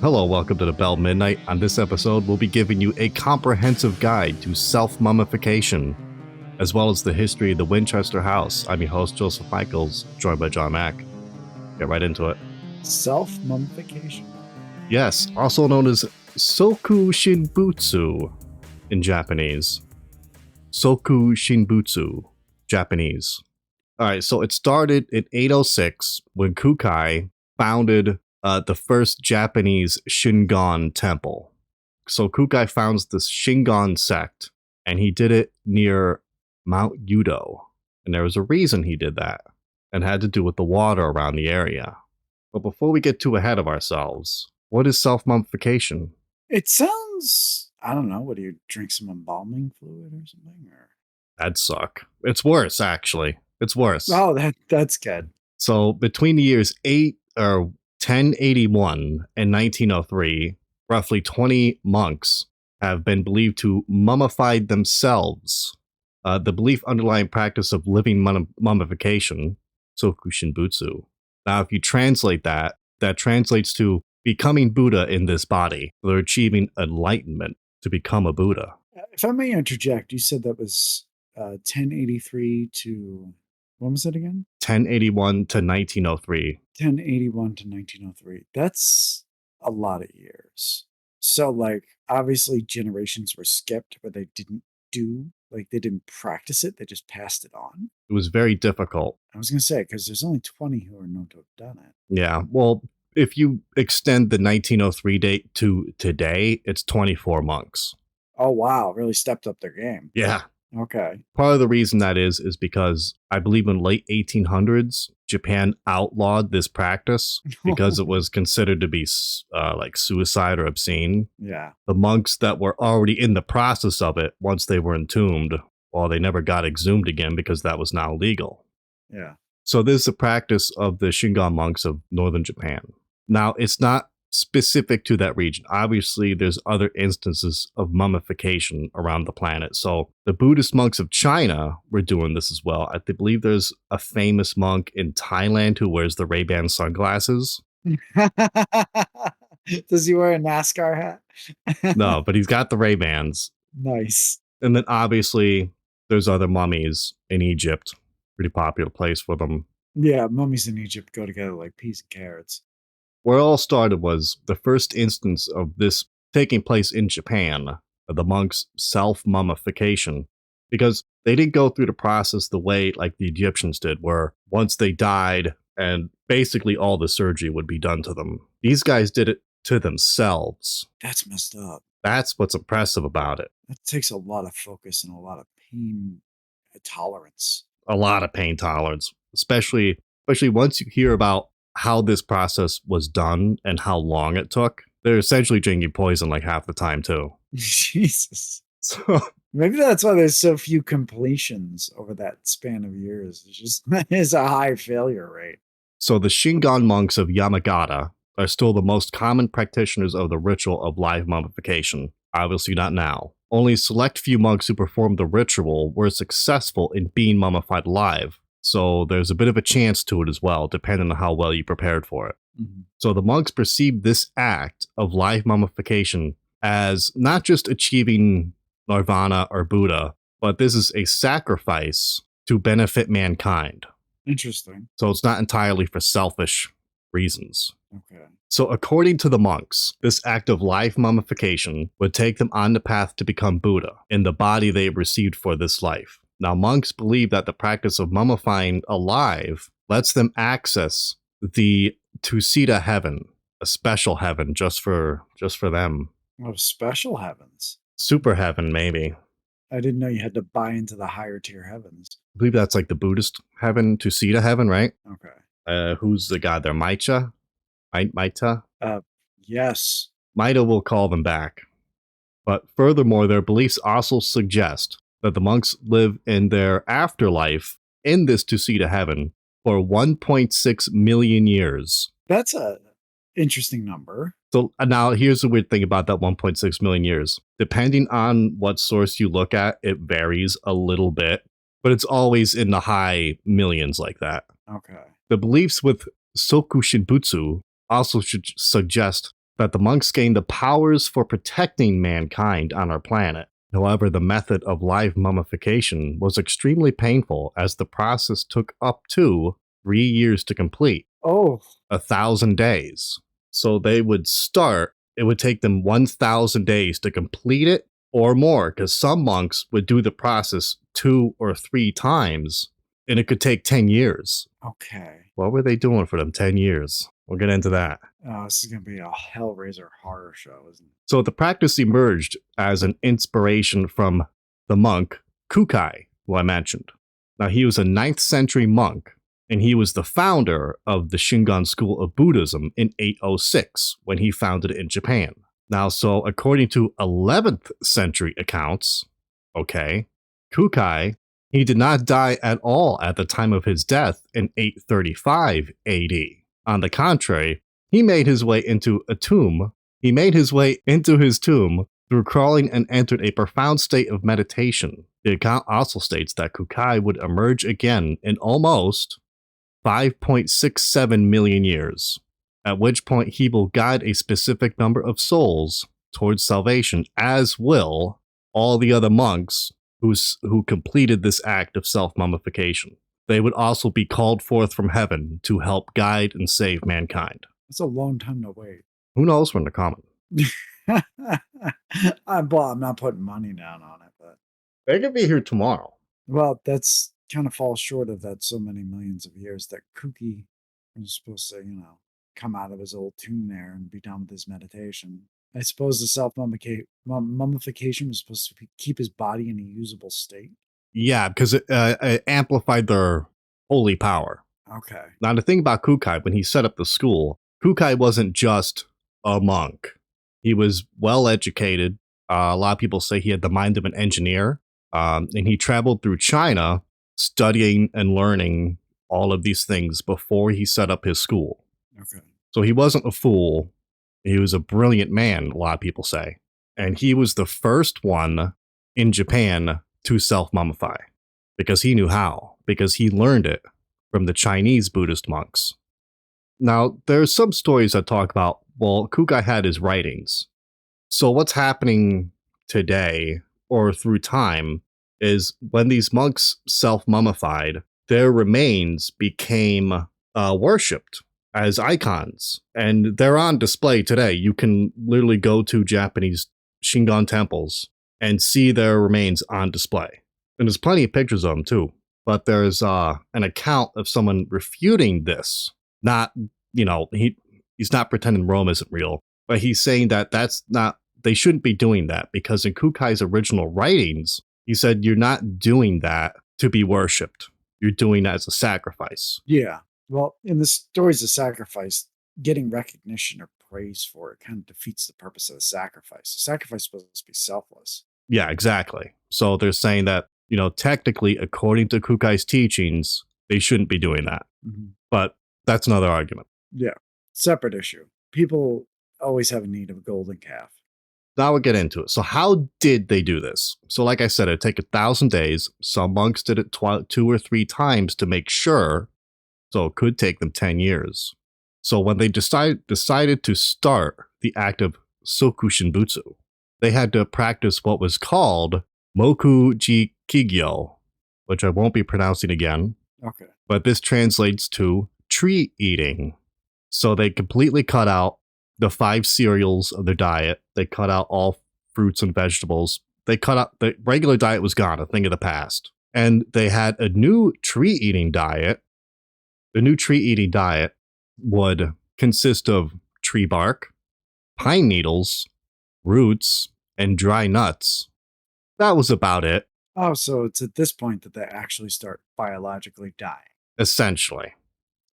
Hello, welcome to the Bell Midnight. On this episode, we'll be giving you a comprehensive guide to self-mummification, as well as the history of the Winchester house. I'm your host, Joseph Michaels, joined by John Mack. Get right into it. Self-mummification. Yes, also known as Sokushinbutsu in Japanese. Sokushinbutsu, Japanese. Alright, so it started in 806 when Kukai founded the first Japanese Shingon temple. So Kukai founds this Shingon sect, and he did it near Mount Yudo. And there was a reason he did that, and had to do with the water around the area. But before we get too ahead of ourselves, what is self-mummification? It sounds, I don't know, what do you drink some embalming fluid or something? Or That'd suck. It's worse, actually. It's worse. oh, that's good. So between the years 1081 and 1903, roughly 20 monks have been believed to mummify themselves. The belief underlying practice of living mummification, Sokushinbutsu. Now, if you translate that, that translates to becoming Buddha in this body. They're achieving enlightenment to become a Buddha. If I may interject, you said that was 1083 to, when was it again? 1081 to 1903. 1081 to 1903. That's a lot of years. So, like, obviously generations were skipped, but they didn't they didn't practice it. They just passed it on. It was very difficult. I was going to say, because there's only 20 who are known to have done it. Yeah, well, if you extend the 1903 date to today, it's 24 monks. Oh, wow. Really stepped up their game. Yeah. Okay. Part of the reason that is because I believe in late 1800s, Japan outlawed this practice because it was considered to be like suicide or obscene. Yeah. The monks that were already in the process of it, once they were entombed, well, they never got exhumed again because that was now legal. Yeah. So this is a practice of the Shingon monks of northern Japan. Now, it's not specific to that region. Obviously, there's other instances of mummification around the planet. So the Buddhist monks of China were doing this as well. I believe there's a famous monk in Thailand who wears the Ray-Ban sunglasses. Does he wear a NASCAR hat? No, but he's got the Ray-Bans. Nice. And then obviously there's other mummies in Egypt. Pretty popular place for them. Yeah, mummies in Egypt go together like peas and carrots. Where it all started was the first instance of this taking place in Japan, the monks' self-mummification, because they didn't go through the process the way like the Egyptians did, where once they died and basically all the surgery would be done to them. These guys did it to themselves. That's messed up. That's what's impressive about it. That takes a lot of focus and a lot of pain tolerance. A lot of pain tolerance, especially once you hear about how this process was done and how long it took. They're essentially drinking poison like half the time too. Jesus. So maybe that's why there's so few completions over that span of years. It's a high failure rate. So the Shingon monks of Yamagata are still the most common practitioners of the ritual of live mummification. Obviously not now. Only a select few monks who performed the ritual were successful in being mummified alive. So there's a bit of a chance to it as well, depending on how well you prepared for it. Mm-hmm. So the monks perceived this act of live mummification as not just achieving nirvana or Buddha, but this is a sacrifice to benefit mankind. Interesting. So it's not entirely for selfish reasons. Okay. So according to the monks, this act of live mummification would take them on the path to become Buddha in the body they received for this life. Now, monks believe that the practice of mummifying alive lets them access the Tusita heaven, a special heaven just for them. Oh, special heavens. Super heaven, maybe. I didn't know you had to buy into the higher tier heavens. I believe that's like the Buddhist heaven, Tusita heaven, right? Okay. Who's the god there? Maita? Yes. Maita will call them back. But furthermore, their beliefs also suggest that the monks live in their afterlife in this Tusita heaven for 1.6 million years. That's a interesting number. So now here's the weird thing about that 1.6 million years. Depending on what source you look at, it varies a little bit, but it's always in the high millions like that. Okay. The beliefs with Sokushinbutsu also should suggest that the monks gained the powers for protecting mankind on our planet. However, the method of live mummification was extremely painful as the process took up to 3 years to complete. Oh, 1,000 days. So they would start, it would take them 1,000 days to complete it or more, because some monks would do the process 2 or 3 times, and it could take 10 years. okay. What were they doing for them 10 years? We'll get into that. Oh, this is going to be a Hellraiser horror show, isn't it? So the practice emerged as an inspiration from the monk Kukai, who I mentioned. Now, he was a 9th century monk, and he was the founder of the Shingon school of Buddhism in 806 when he founded it in Japan. Now, so according to 11th century accounts, Kukai, he did not die at all at the time of his death in 835 AD. On the contrary, he made his way into a tomb. He made his way into his tomb through crawling and entered a profound state of meditation. The account also states that Kukai would emerge again in almost 5.67 million years, at which point he will guide a specific number of souls towards salvation, as will all the other monks who completed this act of self-mummification. They would also be called forth from heaven to help guide and save mankind. It's a long time to wait. Who knows when they're coming? I'm not putting money down on it, but They could be here tomorrow. well, that's kind of falls short of that so many millions of years that Kuki was supposed to, come out of his old tomb there and be done with his meditation. I suppose the mummification was supposed to keep his body in a usable state. Yeah, because it amplified their holy power. Okay. Now, the thing about Kukai, when he set up the school, Kukai wasn't just a monk. He was well educated. A lot of people say he had the mind of an engineer. And he traveled through China studying and learning all of these things before he set up his school. Okay. So he wasn't a fool. He was a brilliant man, a lot of people say. And he was the first one in Japan to self-mummify because he knew how, because he learned it from the Chinese Buddhist monks. Now, there's some stories that talk about, well, Kukai had his writings. So what's happening today or through time is when these monks self-mummified, their remains became worshipped as icons. And they're on display today. You can literally go to Japanese Shingon temples and see their remains on display. And there's plenty of pictures of them too. But there's an account of someone refuting this. Not, he's not pretending Rome isn't real, but he's saying that they shouldn't be doing that because in Kukai's original writings, he said, you're not doing that to be worshipped. You're doing that as a sacrifice. Yeah. Well, in the stories of sacrifice, getting recognition or praise for it kind of defeats the purpose of the sacrifice. The sacrifice is supposed to be selfless. Yeah, exactly. So they're saying that, technically, according to Kukai's teachings, they shouldn't be doing that. Mm-hmm. But that's another argument. Yeah. Separate issue. People always have a need of a golden calf. Now we'll get into it. So how did they do this? So like I said, it'd take 1,000 days. Some monks did it 2 or 3 times to make sure. So it could take them 10 years. So when they decided to start the act of Sokushinbutsu, they had to practice what was called Mokuji Kigyo, which I won't be pronouncing again. Okay. But this translates to tree eating. So they completely cut out the 5 cereals of their diet. They cut out all fruits and vegetables. They cut out the regular diet was gone, a thing of the past. And they had a new tree eating diet. The new tree eating diet would consist of tree bark, pine needles, roots, and dry nuts. That was about it. Oh, so it's at this point that they actually start biologically dying. Essentially.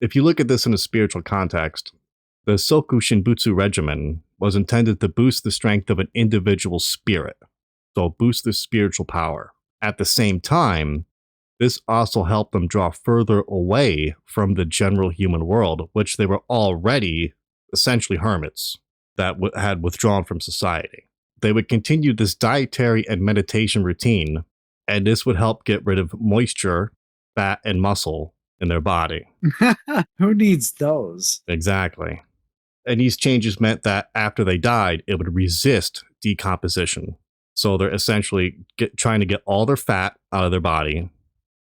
If you look at this in a spiritual context, the Sokushinbutsu regimen was intended to boost the strength of an individual's spirit, so boost their spiritual power. At the same time, this also helped them draw further away from the general human world, which they were already essentially hermits that had withdrawn from society. They would continue this dietary and meditation routine, and this would help get rid of moisture, fat, and muscle in their body. Who needs those? Exactly. And these changes meant that after they died, it would resist decomposition. So they're essentially trying to get all their fat out of their body,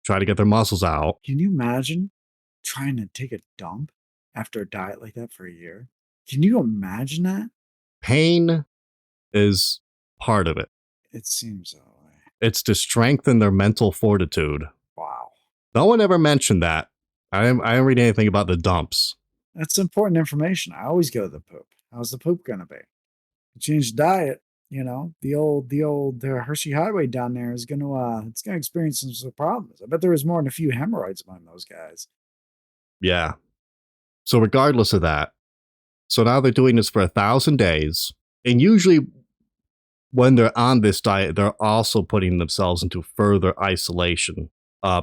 try to get their muscles out. Can you imagine trying to take a dump after a diet like that for a year? Can you imagine that? Pain is part of it. It seems that way. It's to strengthen their mental fortitude. Wow. No one ever mentioned that. I didn't read anything about the dumps. That's important information. I always go to the poop. How's the poop gonna be? Change diet, the old Hershey Highway down there is it's gonna experience some problems. I bet there was more than a few hemorrhoids among those guys. Yeah. So regardless of that, so now they're doing this for 1,000 days. And usually when they're on this diet, they're also putting themselves into further isolation.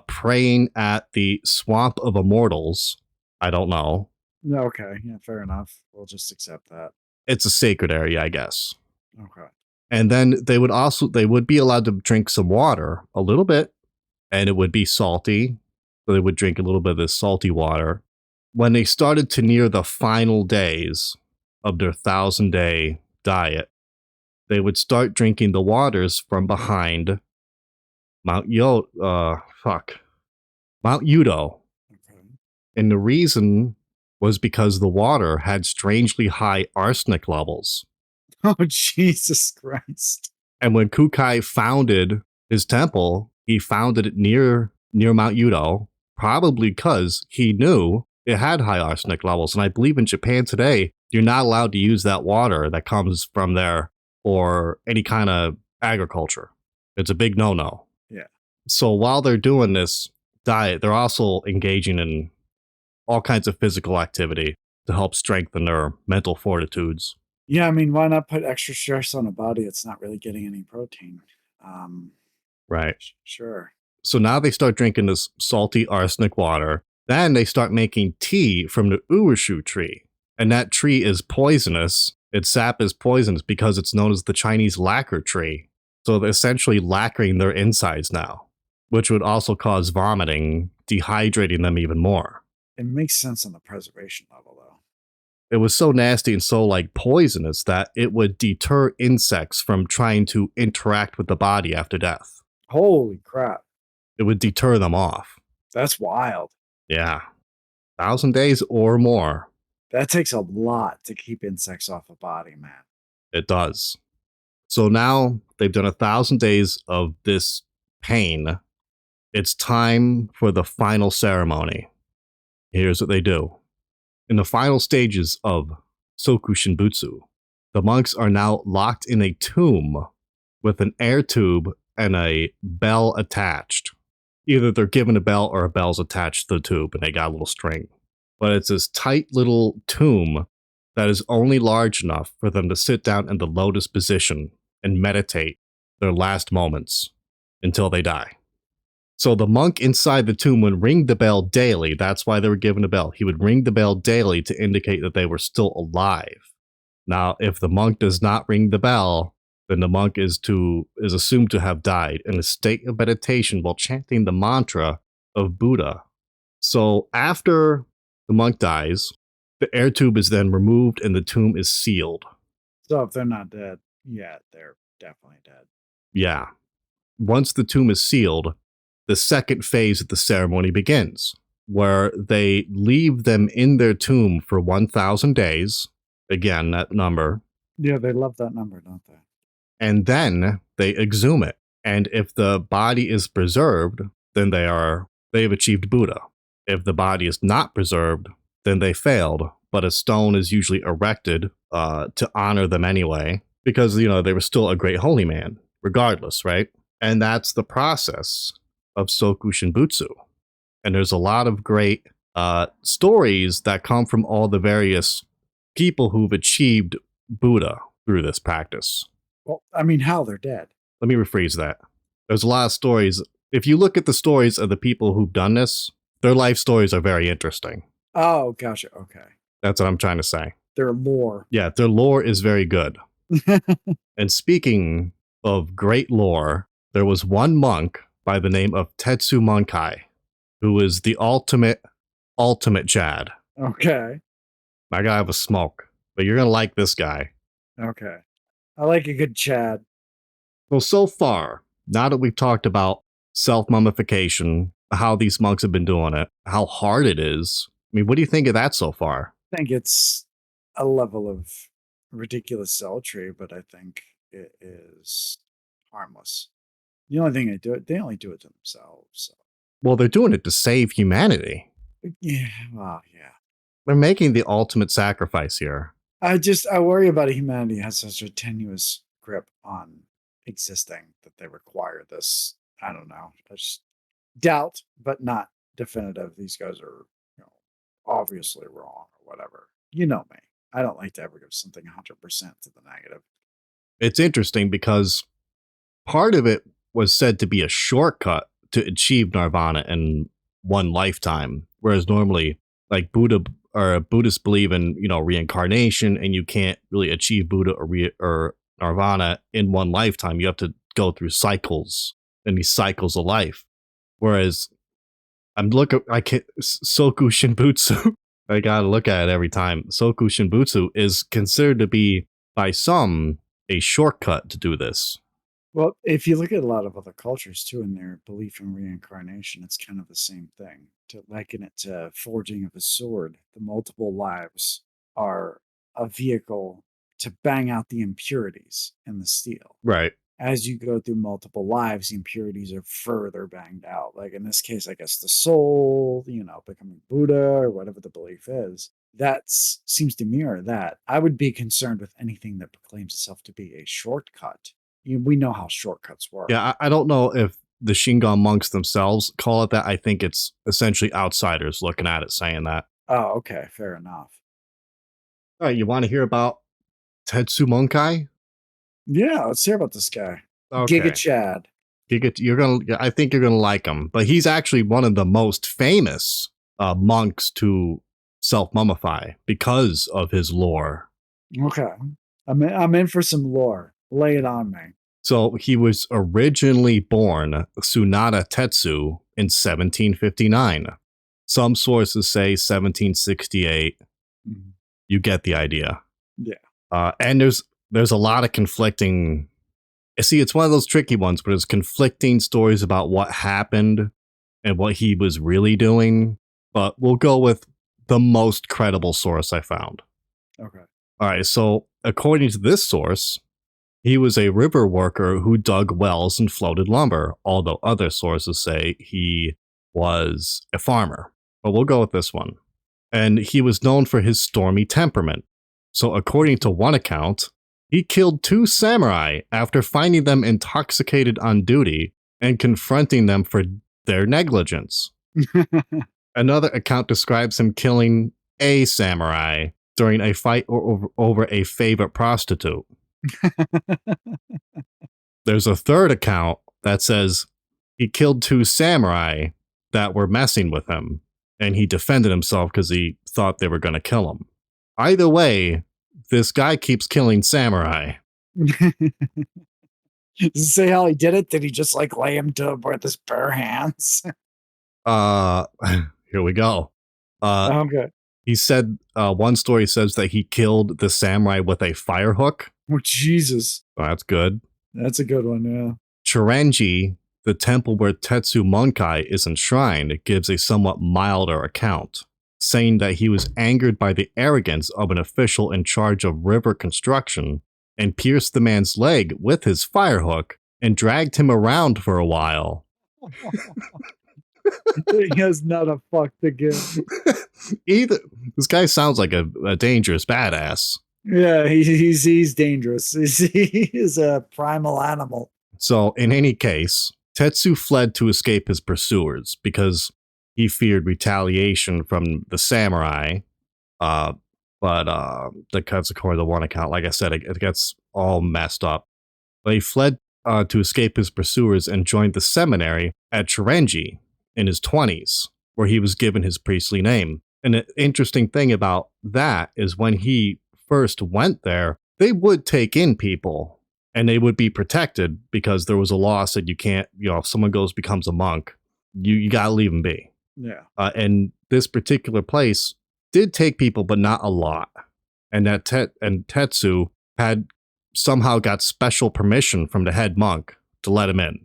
Praying at the Swamp of Immortals. I don't know. Okay, yeah, fair enough. We'll just accept that. It's a sacred area, I guess. Okay. And then they would be allowed to drink some water, a little bit, and it would be salty. So they would drink a little bit of this salty water. When they started to near the final days of their 1,000-day diet, they would start drinking the waters from behind Mount Yudo. Okay. And the reason was because the water had strangely high arsenic levels. Oh, Jesus Christ. And when Kukai founded his temple, he founded it near Mount Yudo, probably because he knew it had high arsenic levels. And I believe in Japan today, you're not allowed to use that water that comes from there or any kind of agriculture. It's a big no-no. Yeah. So while they're doing this diet, they're also engaging in all kinds of physical activity to help strengthen their mental fortitudes. Yeah, I mean, why not put extra stress on a body that's not really getting any protein? Right. Sure. So now they start drinking this salty arsenic water. Then they start making tea from the uwashu tree. And that tree is poisonous. Its sap is poisonous because it's known as the Chinese lacquer tree. So they're essentially lacquering their insides now, which would also cause vomiting, dehydrating them even more. It makes sense on the preservation level, though. It was so nasty and so poisonous that it would deter insects from trying to interact with the body after death. Holy crap. It would deter them off. That's wild. Yeah. 1,000 days or more. That takes a lot to keep insects off a body, man. It does. So now they've done 1,000 days of this pain. It's time for the final ceremony. Here's what they do. In the final stages of Sokushinbutsu, the monks are now locked in a tomb with an air tube and a bell attached. Either they're given a bell or a bell's attached to the tube and they got a little string. But it's this tight little tomb that is only large enough for them to sit down in the lotus position and meditate their last moments until they die. So the monk inside the tomb would ring the bell daily. That's why they were given a bell. He would ring the bell daily to indicate that they were still alive. Now, if the monk does not ring the bell, then the monk is assumed to have died in a state of meditation while chanting the mantra of Buddha. So after the monk dies, the air tube is then removed and the tomb is sealed. So if they're not dead yet, they're definitely dead. Yeah. Once the tomb is sealed, the second phase of the ceremony begins, where they leave them in their tomb for 1,000 days. Again, that number. Yeah, they love that number, don't they? And then they exhume it. And if the body is preserved, then they've achieved Buddha. If the body is not preserved, then they failed. But a stone is usually erected to honor them anyway, because, they were still a great holy man, regardless, right? And that's the process of Sokushinbutsu. And there's a lot of great stories that come from all the various people who've achieved Buddha through this practice. Well, I mean, how they're dead. Let me rephrase that. There's a lot of stories. If you look at the stories of the people who've done this, their life stories are very interesting. Oh, gotcha. Okay. That's what I'm trying to say. Their lore. Yeah, their lore is very good. And speaking of great lore, there was one monk by the name of Tetsumonkai, who is the ultimate Chad. Okay. I gotta have a smoke but you're gonna like this guy. Okay. I like a good Chad. Well, so far, now that we've talked about self mummification, how these monks have been doing it, how hard it is. I mean, what do you think of that so far? I think it's a level of ridiculous zealotry, but I think it is harmless. The only thing they only do it to themselves. So. Well, they're doing it to save humanity. Yeah, well, yeah. They're making the ultimate sacrifice here. I worry about humanity has such a tenuous grip on existing that they require this. I don't know. I just doubt, but not definitive. These guys are, obviously wrong or whatever. You know me. I don't like to ever give something 100% to the negative. It's interesting because part of it was said to be a shortcut to achieve nirvana in one lifetime, whereas normally, like Buddha or Buddhists believe in reincarnation, and you can't really achieve Buddha or nirvana in one lifetime. You have to go through cycles and these cycles of life. Whereas I can't Sokushinbutsu. I gotta look at it every time. Sokushinbutsu is considered to be by some a shortcut to do this. Well, if you look at a lot of other cultures too, and their belief in reincarnation, it's kind of the same thing. To liken it to forging of a sword, the multiple lives are a vehicle to bang out the impurities in the steel. Right. As you go through multiple lives, the impurities are further banged out. Like in this case, I guess the soul, becoming Buddha or whatever the belief is. That seems to mirror that. I would be concerned with anything that proclaims itself to be a shortcut. We know how shortcuts work. Yeah, I don't know if the Shingon monks themselves call it that. I think it's essentially outsiders looking at it saying that. Oh, okay, fair enough. All right, you want to hear about Tetsumonkai? Yeah, let's hear about this guy. Okay. Giga Chad. I think you're gonna like him, but he's actually one of the most famous monks to self mummify because of his lore. Okay, I'm in for some lore. Lay it on me. So he was originally born Tsunada Tetsu in 1759. Some sources say 1768. Mhm. You get the idea. Yeah. And there's a lot of conflicting. See, it's one of those tricky ones, but there's conflicting stories about what happened and what he was really doing. But we'll go with the most credible source I found. Okay. All right. So according to this source, he was a river worker who dug wells and floated lumber, although other sources say he was a farmer. But we'll go with this one. And he was known for his stormy temperament. So, according to one account, he killed 2 samurai after finding them intoxicated on duty and confronting them for their negligence. Another account describes him killing a samurai during a fight over a favorite prostitute. There's a third account that says he killed 2 samurai that were messing with him, and he defended himself because he thought they were going to kill him. Either way, this guy keeps killing samurai. Does it say how he did it? Did he just lay him to with his bare hands? Here we go. Okay. He said one story says that he killed the samurai with a fire hook. Oh, Jesus. So that's good. That's a good one, yeah. Chirenji, the temple where Tetsumonkai is enshrined, gives a somewhat milder account, saying that he was angered by the arrogance of an official in charge of river construction and pierced the man's leg with his firehook and dragged him around for a while. He has not a fuck to give. This guy sounds like a dangerous badass. Yeah, he's dangerous. He is a primal animal. So, in any case, Tetsu fled to escape his pursuers because he feared retaliation from the samurai. But that's according to one account. Like I said, it gets all messed up. But he fled to escape his pursuers and joined the seminary at Chirenji in his 20s, where he was given his priestly name. And the interesting thing about that is when he first went there, they would take in people and they would be protected because there was a law said you can't, if someone becomes a monk, you got to leave them be. Yeah. And this particular place did take people, but not a lot. and that Tetsu had somehow got special permission from the head monk to let him in.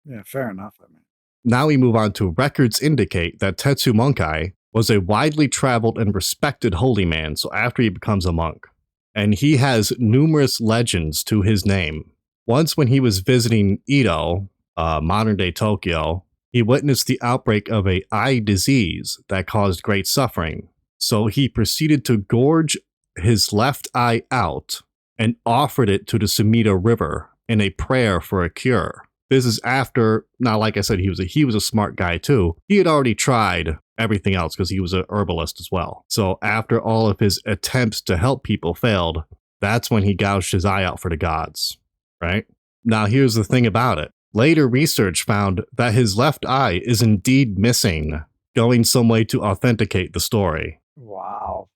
Yeah, fair enough. I mean, Now we move on to records indicate that Tetsumonkai was a widely traveled and respected holy man, so after he becomes a monk. And he has numerous legends to his name. Once when he was visiting Edo, modern-day Tokyo, he witnessed the outbreak of a eye disease that caused great suffering. So he proceeded to gorge his left eye out and offered it to the Sumida River in a prayer for a cure. This is after, now like I said, he was a smart guy too. He had already tried everything else because he was a herbalist as well. So after all of his attempts to help people failed, that's when he gouged his eye out for the gods, right? Now here's the thing about it. Later research found that his left eye is indeed missing, going some way to authenticate the story. wow.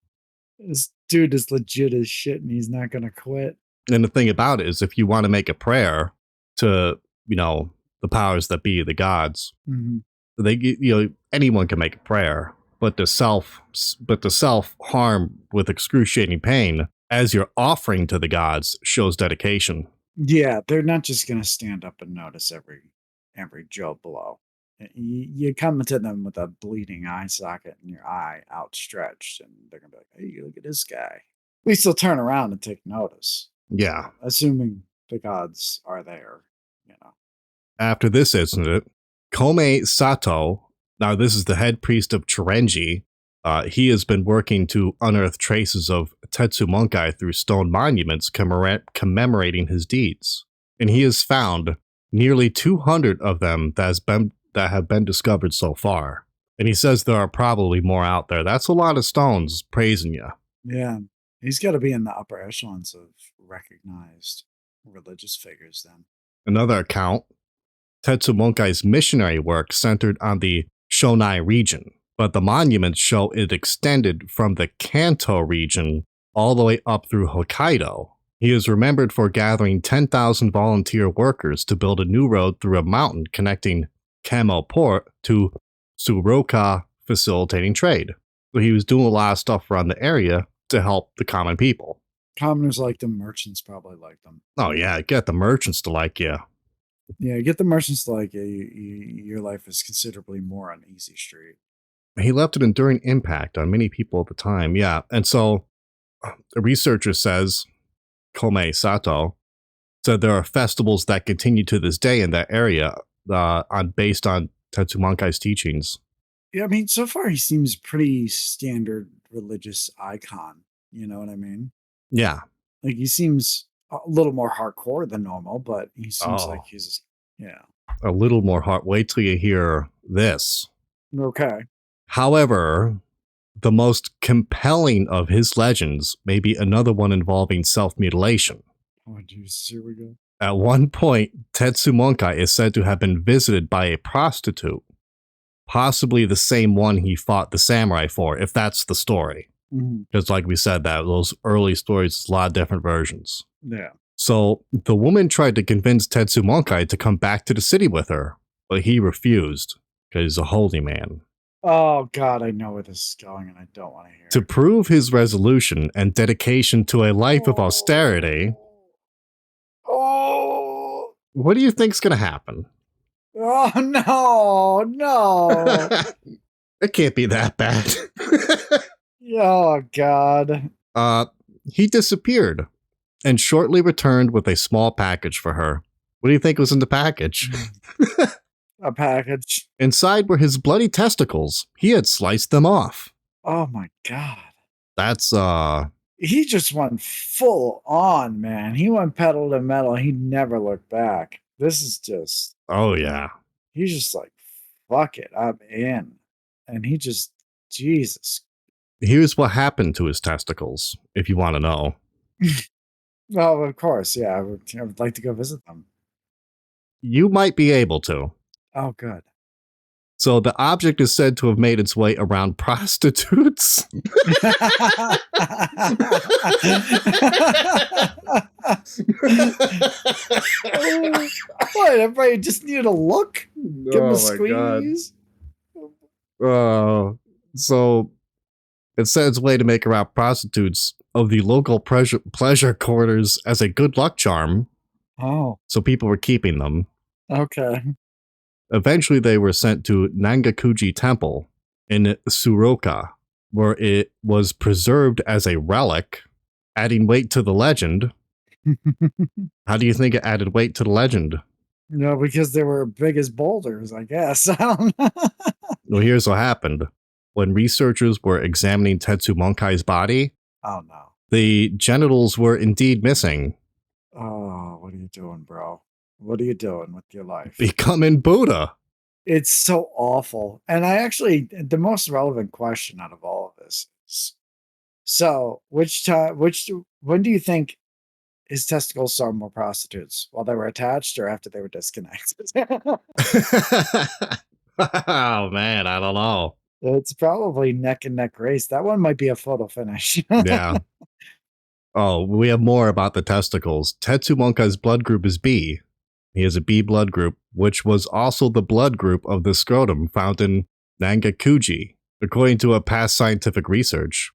This dude is legit as shit and he's not going to quit. And the thing about it is if you want to make a prayer to, the powers that be, the gods, anyone can make a prayer, but the self harm with excruciating pain as your offering to the gods shows dedication. Yeah, they're not just going to stand up and notice every Joe Blow. You come to them with a bleeding eye socket and your eye outstretched, and they're going to be like, hey, look at this guy. At least they'll turn around and take notice. Yeah. Assuming the gods are there, After this incident, Kome Sato, now this is the head priest of Chirenji, he has been working to unearth traces of Tetsumonkai through stone monuments commemorating his deeds. And he has found nearly 200 of them that have been discovered so far. And he says there are probably more out there. That's a lot of stones praising you. Yeah. He's got to be in the upper echelons of recognized religious figures then. Another account, Tetsumonkai's missionary work centered on the Shonai region, but the monuments show it extended from the Kanto region all the way up through Hokkaido. He is remembered for gathering 10,000 volunteer workers to build a new road through a mountain connecting Kamo Port to Tsuruoka, facilitating trade. So he was doing a lot of stuff around the area to help the common people. Commoners like them, merchants probably like them. Oh yeah, get the merchants to like you. Yeah, get the merchants to like you. Your life is considerably more on easy street. He left an enduring impact on many people at the time, yeah. And so a researcher says, Kome Sato, said there are festivals that continue to this day in that area based on Tetsumonkai's teachings. Yeah, I mean, so far he seems pretty standard religious icon. You know what I mean? Yeah. Like he seems a little more hardcore than normal, but he seems like he's, a little more hard. Wait till you hear this. Okay. However, the most compelling of his legends may be another one involving self-mutilation. Oh, geez, here we go. At one point, Tetsumonkai is said to have been visited by a prostitute, possibly the same one he fought the samurai for, if that's the story. Because like we said, that those early stories, a lot of different versions. Yeah. So the woman tried to convince Tetsumonkai to come back to the city with her, but he refused because he's a holy man. Oh, God, I know where this is going and I don't want to hear To prove his resolution and dedication to a life of austerity, what do you think's going to happen? Oh, no. It can't be that bad. Oh, God. He disappeared and shortly returned with a small package for her. What do you think was in the package? A package. Inside were his bloody testicles. He had sliced them off. Oh, my God. That's, He just went full on, man. He went pedal to metal. He never looked back. This is just... Oh, yeah. He's just like, fuck it, I'm in. And he just... Jesus. Here's what happened to his testicles, if you want to know. Well, of course, yeah. I would like to go visit them. You might be able to. Oh, good. So the object is said to have made its way around prostitutes. What? Everybody just needed a look? Give him a squeeze? So it said its way to make around prostitutes of the local pleasure quarters as a good luck charm, Oh, so people were keeping them. okay. Eventually, they were sent to Nangakuji Temple in Suroka, where it was preserved as a relic, adding weight to the legend. How do you think it added weight to the legend? No, because they were big as boulders, I guess. I don't know. Well, here's what happened. When researchers were examining Tetsumonkai's body, Oh, no. the genitals were indeed missing, Oh, what are you doing, bro? What are you doing with your life? becoming Buddha. It's so awful. And the most relevant question out of all of this is, so when do you think his testicles saw more prostitutes? While they were attached or after they were disconnected? Oh man, I don't know. It's probably neck and neck race. That one might be a photo finish. Yeah. Oh, we have more about the testicles. Tetsumonkai's blood group is B. He has a B blood group, which was also the blood group of the scrotum found in Nangakuji. According to a past scientific research,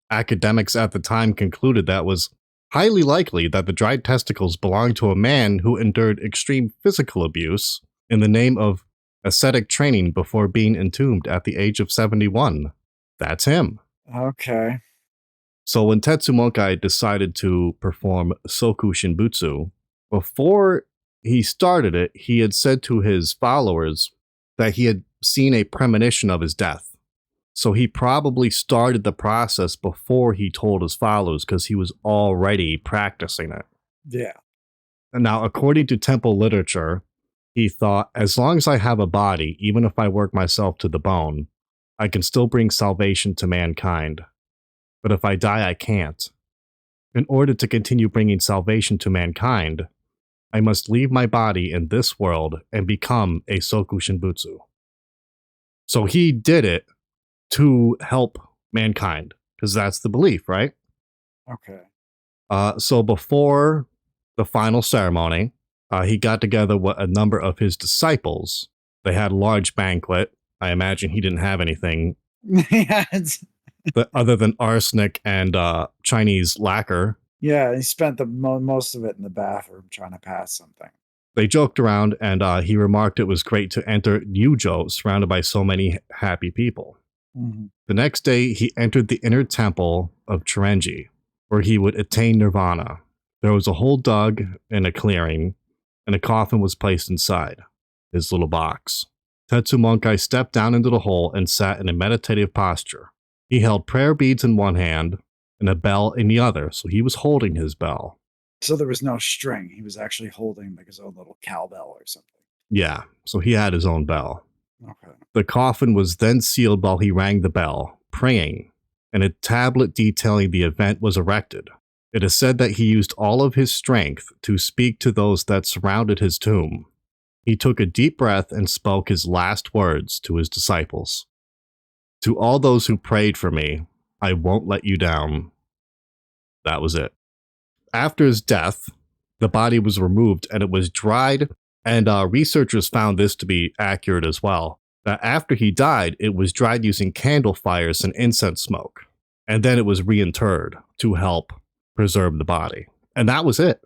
academics at the time concluded that it was highly likely that the dried testicles belonged to a man who endured extreme physical abuse in the name of ascetic training before being entombed at the age of 71. That's him. Okay. So when Tetsumonkai decided to perform Sokushinbutsu, before he started it, he had said to his followers that he had seen a premonition of his death. So he probably started the process before he told his followers because he was already practicing it. Yeah. And now, according to temple literature, he thought, as long as I have a body, even if I work myself to the bone, I can still bring salvation to mankind. But if I die, I can't. In order to continue bringing salvation to mankind, I must leave my body in this world and become a Sokushinbutsu. So he did it to help mankind, because that's the belief, right? Okay. So before the final ceremony, he got together with a number of his disciples. They had a large banquet. I imagine he didn't have anything Yeah. other than arsenic and Chinese lacquer. Yeah. He spent the most of it in the bathroom trying to pass something. They joked around, and he remarked it was great to enter Yujo surrounded by so many happy people. Mhm. The next day, he entered the inner temple of Chirenji, where he would attain nirvana. There was a hole dug in a clearing, and a coffin was placed inside his little box. Tetsumonkai stepped down into the hole and sat in a meditative posture. He held prayer beads in one hand and a bell in the other, so he was holding his bell. So there was no string. He was actually holding like his own little cowbell or something. Yeah, so he had his own bell. Okay. The coffin was then sealed while he rang the bell, praying, and a tablet detailing the event was erected. It is said that he used all of his strength to speak to those that surrounded his tomb. He took a deep breath and spoke his last words to his disciples. To all those who prayed for me, I won't let you down. That was it. After his death, the body was removed and it was dried, and researchers found this to be accurate as well. That after he died, it was dried using candle fires and incense smoke, and then it was reinterred to help preserve the body. And that was it.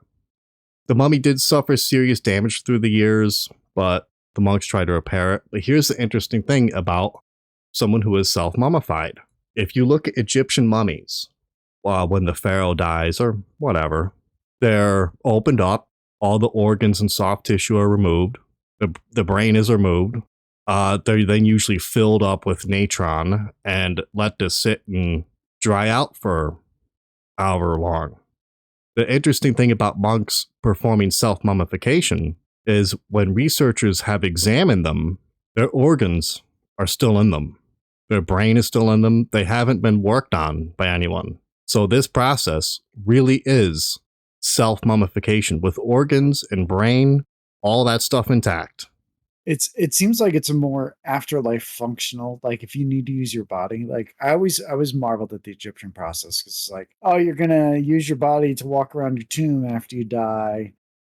The mummy did suffer serious damage through the years, but the monks tried to repair it. But here's the interesting thing about someone who is self-mummified. If you look at Egyptian mummies, when the pharaoh dies or whatever, they're opened up, all the organs and soft tissue are removed, the brain is removed, they're then usually filled up with natron and let to sit and dry out for however long. The interesting thing about monks performing self-mummification is when researchers have examined them, their organs are still in them. Their brain is still in them. They haven't been worked on by anyone. So this process really is self-mummification with organs and brain, all that stuff intact. It seems like it's a more afterlife functional. Like if you need to use your body, like I was marveled at the Egyptian process because it's like, oh, you're gonna use your body to walk around your tomb after you die.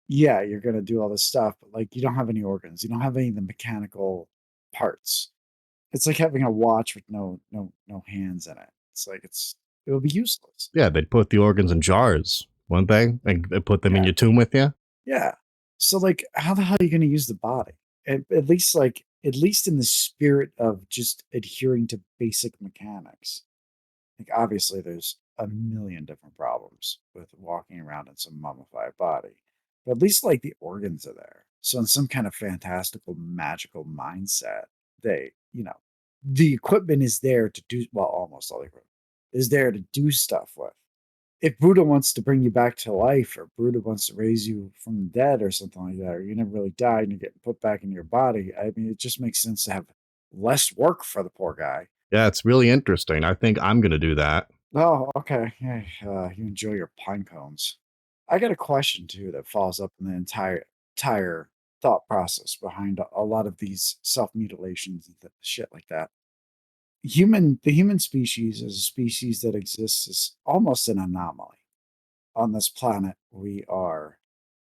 Yeah, you're gonna do all this stuff, but like you don't have any organs, you don't have any of the mechanical parts. It's like having a watch with no hands in it. It's like it's It would be useless. Yeah, they'd put the organs in jars, wouldn't they? And they put them in Yeah. your tomb with you. Yeah. So like, how the hell are you going to use the body? At least like, at least in the spirit of just adhering to basic mechanics. Like obviously there's a million different problems with walking around in some mummified body. But at least like the organs are there. So in some kind of fantastical, magical mindset, the equipment is there to do well, almost all the equipment is there to do stuff with. If Buddha wants to bring you back to life, or Buddha wants to raise you from the dead or something like that, or you never really died and you're getting put back in your body, I mean, it just makes sense to have less work for the poor guy. Yeah, it's really interesting. I think I'm gonna do that. Oh, okay. Yeah, you enjoy your pine cones. I got a question too that follows up in the entire thought process behind a lot of these self mutilations and shit like that. The human species is a species that exists as almost an anomaly on this planet. We are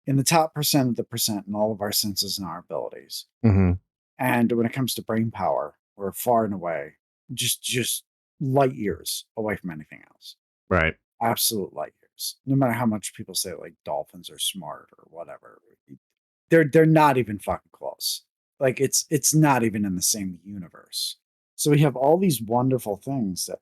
in the top percent of the percent in all of our senses and our abilities. Hmm. And when it comes to brain power, we're far and away just light years away from anything else. Right. Absolute light years. No matter how much people say like dolphins are smart or whatever, they're not even fucking close. Like it's not even in the same universe. So we have all these wonderful things that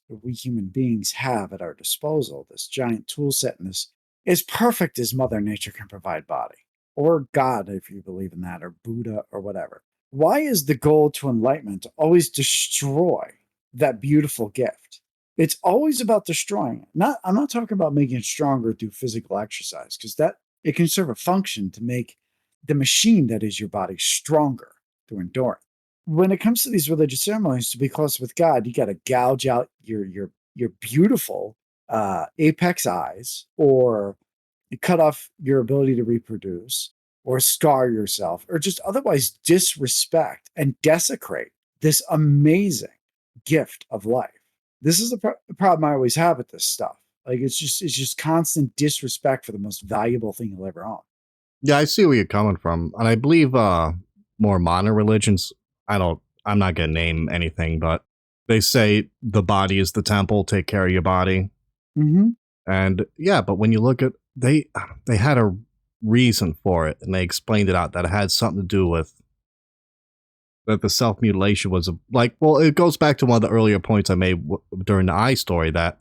we human beings have at our disposal. This giant tool set and this as perfect as Mother Nature can provide body, or God, if you believe in that, or Buddha, or whatever. Why is the goal to enlightenment to always destroy that beautiful gift? It's always about destroying it. I'm not talking about making it stronger through physical exercise, because that it can serve a function to make the machine that is your body stronger through endurance. When it comes to these religious ceremonies, to be close with God, you got to gouge out your beautiful apex eyes, or you cut off your ability to reproduce, or scar yourself, or just otherwise disrespect and desecrate this amazing gift of life. This is the problem I always have with this stuff. Like it's just constant disrespect for the most valuable thing you'll ever own. Yeah, I see where you're coming from, and I believe more modern religions. I'm not gonna name anything, but they say the body is the temple. Take care of your body, Mm-hmm. and yeah. But when you look at they had a reason for it, and they explained it out that it had something to do with that the self mutilation was like. Well, it goes back to one of the earlier points I made during the I story that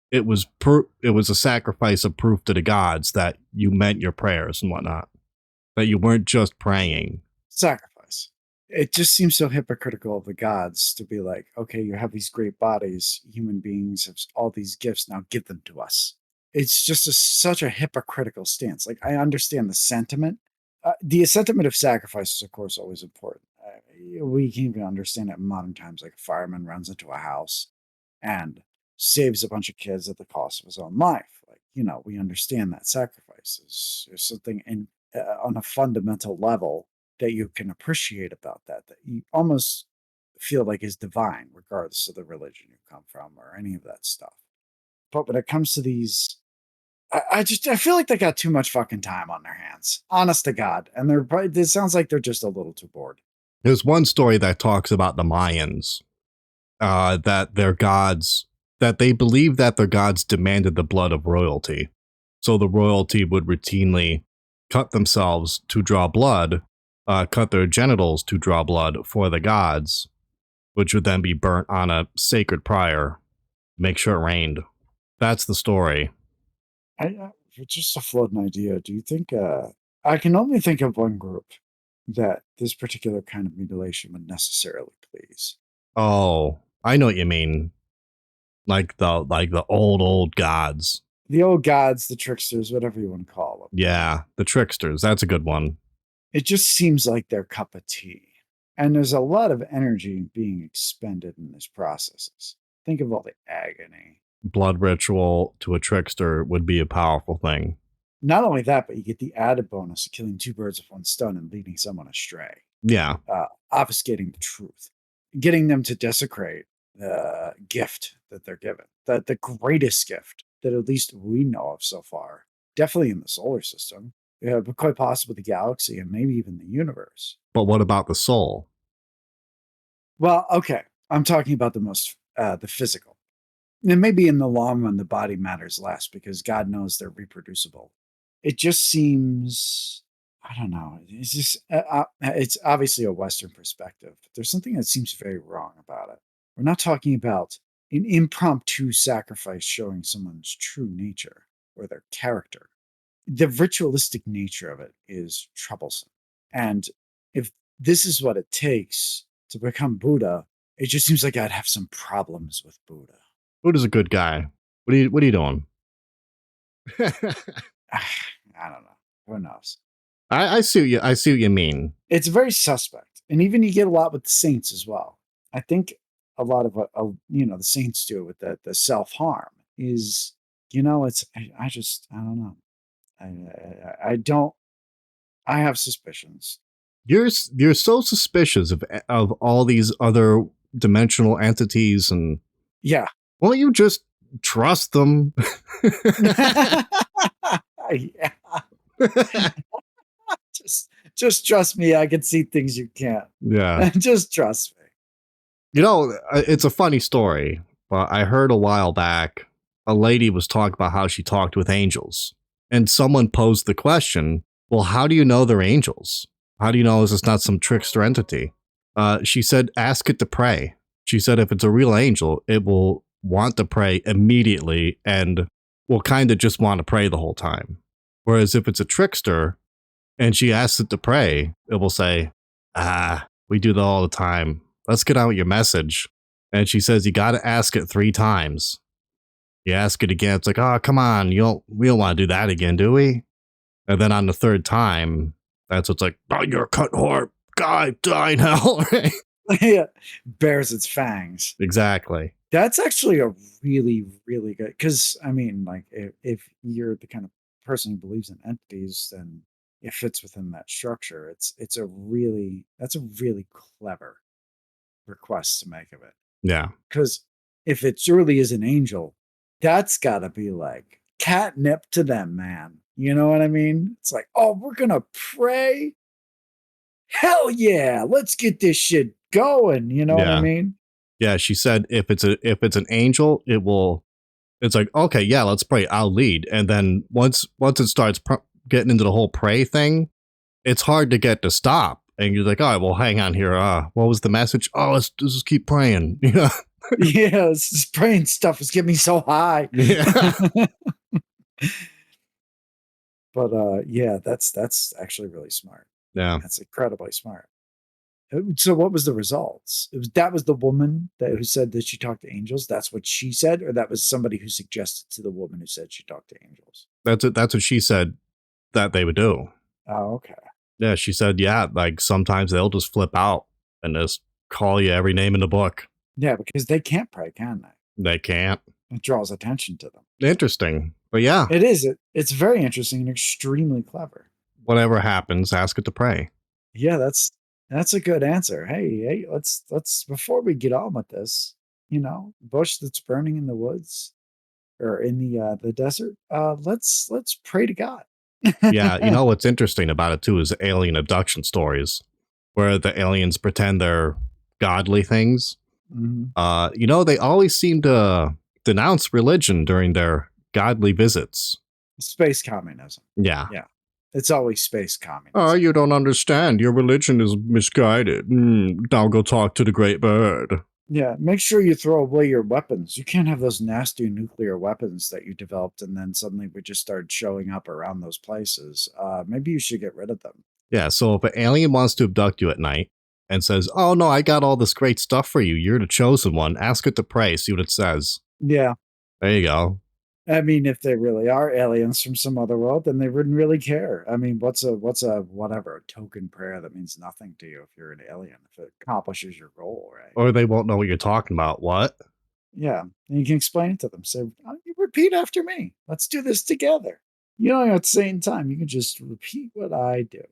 it was a sacrifice of proof to the gods that you meant your prayers and whatnot, that you weren't just praying. Sacrifice. It just seems so hypocritical of the gods to be like, okay, you have these great bodies, human beings have all these gifts, now give them to us. It's just such a hypocritical stance. Like, I understand the sentiment. The sentiment of sacrifice is, of course, always important. We can even understand it in modern times. Like, a fireman runs into a house and saves a bunch of kids at the cost of his own life. Like, we understand that sacrifice is something on a fundamental level that you can appreciate about that you almost feel like is divine, regardless of the religion you come from or any of that stuff. But when it comes to these, I feel like they got too much fucking time on their hands, honest to God, and they're probably, it sounds like they're just a little too bored. There's one story that talks about the Mayans, that their gods, that they believe that their gods demanded the blood of royalty. So the royalty would routinely cut themselves to draw blood, cut their genitals to draw blood for the gods, which would then be burnt on a sacred pyre, make sure it rained. That's the story. Just a floating idea. Do you think? I can only think of one group that this particular kind of mutilation would necessarily please. Oh, I know what you mean. Like the old gods. The old gods, the tricksters, whatever you want to call them. Yeah, the tricksters. That's a good one. It just seems like their cup of tea. And there's a lot of energy being expended in these processes. Think of all the agony. Blood ritual to a trickster would be a powerful thing. Not only that, but you get the added bonus of killing two birds with one stone and leading someone astray, Yeah. obfuscating the truth, getting them to desecrate the gift that they're given, the greatest gift that at least we know of so far, definitely in the solar system, but quite possibly the galaxy and maybe even the universe. But what about the soul? Well, okay, I'm talking about the physical. And maybe in the long run, the body matters less because God knows they're reproducible. It just seems, I don't know. It's just, it's obviously a Western perspective. But there's something that seems very wrong about it. We're not talking about an impromptu sacrifice showing someone's true nature or their character. The ritualistic nature of it is troublesome. And if this is what it takes to become Buddha, it just seems like I'd have some problems with Buddha. Buddha's a good guy. What are you doing? I don't know. Who knows? I see what you mean. It's very suspect, and even you get a lot with the saints as well. I think a lot of what the saints do with the self harm is, it's I don't know. I don't. I have suspicions. You're so suspicious of all these other dimensional entities, and Yeah. won't you just trust them? Yeah. Just trust me. I can see things you can't. Yeah. Just trust me. It's a funny story, but I heard a while back a lady was talking about how she talked with angels. And someone posed the question, well, how do you know they're angels? How do you know this is not some trickster entity? She said, ask it to pray. She said, if it's a real angel, it will want to pray immediately and will kind of just want to pray the whole time. Whereas if it's a trickster and she asks it to pray, it will say, we do that all the time. Let's get out your message. And she says, you got to ask it 3 times. You ask it again, it's like, oh, come on, we don't want to do that again, do we? And then on the 3rd time, that's what's like, oh, you're a cut whore, guy, die in hell. Yeah, bares its fangs. Exactly. That's actually a really, really good, because I mean, like, if you're the kind of person who believes in entities, then it fits within that structure. That's a really clever request to make of it. Yeah. Because if it truly is an angel, that's got to be like catnip to them, man. You know what I mean? It's like, oh, we're gonna pray. Hell yeah, let's get this shit going. You know what I Yeah. mean? Yeah, she said if it's an angel, it's like, okay, yeah, let's pray. I'll lead. And then once it starts getting into the whole pray thing, it's hard to get to stop. And you're like, all right, well, hang on here. What was the message? Oh, let's just keep praying. Yeah. Yeah, this praying stuff is getting me so high. Yeah. But yeah, that's actually really smart. Yeah. That's incredibly smart. So what was the results? That was the woman who said that she talked to angels. That's what she said, or that was somebody who suggested to the woman who said she talked to angels. That's what she said that they would do. Oh, okay. Yeah, she said, yeah, like sometimes they'll just flip out and just call you every name in the book. Yeah, because they can't pray, can they? They can't. It draws attention to them. Interesting. But yeah. It is. It's very interesting and extremely clever. Whatever happens, ask it to pray. Yeah, that's a good answer. Hey, let's before we get on with this, bush that's burning in the woods or in the desert, let's pray to God. Yeah, what's interesting about it too is alien abduction stories where the aliens pretend they're godly things. Mm-hmm. They always seem to denounce religion during their godly visits. Space communism. Yeah. Yeah. It's always space communism. Oh, you don't understand. Your religion is misguided. Now go talk to the great bird. Yeah, make sure you throw away your weapons. You can't have those nasty nuclear weapons that you developed and then suddenly we just started showing up around those places. Maybe you should get rid of them. Yeah, so if an alien wants to abduct you at night and says, oh no, I got all this great stuff for you, you're the chosen one, ask it to pray, see what it says. Yeah. There you go. I mean, if they really are aliens from some other world, then they wouldn't really care. I mean, what's a whatever, a token prayer that means nothing to you if you're an alien, if it accomplishes your goal, right? Or they won't know what you're talking about. What? Yeah. And you can explain it to them. Say, you repeat after me. Let's do this together. You don't have to say in time. You can just repeat what I do.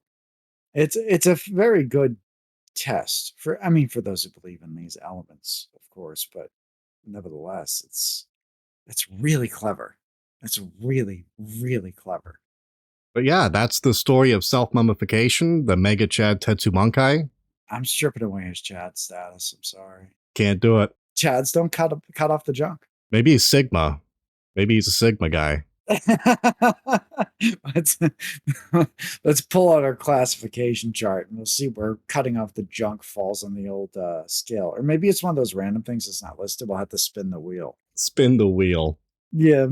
It's a very good test for those who believe in these elements, of course, but nevertheless, it's really clever. It's really, really clever. But yeah, that's the story of self-mummification, the Mega Chad Tetsumonkai. I'm stripping away his Chad status. I'm sorry. Can't do it. Chads don't cut off the junk. Maybe he's Sigma. Maybe he's a Sigma guy. let's, let's pull out our classification chart and we'll see where cutting off the junk falls on the old scale. Or maybe it's one of those random things that's not listed. We'll have to spin the wheel. Spin the wheel. Yeah.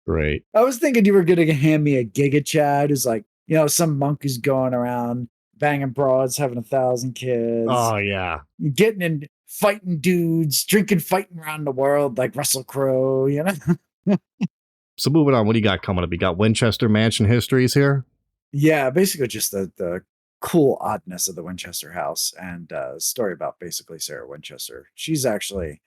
Great. I was thinking you were going to hand me a Giga Chad who's like, some monk who's going around banging broads, having 1,000 kids, Oh, yeah. getting in fighting dudes, fighting around the world like Russell Crowe. So moving on, what do you got coming up? You got Winchester Mansion histories here? Yeah, basically just the cool oddness of the Winchester house and a story about basically Sarah Winchester. She's actually,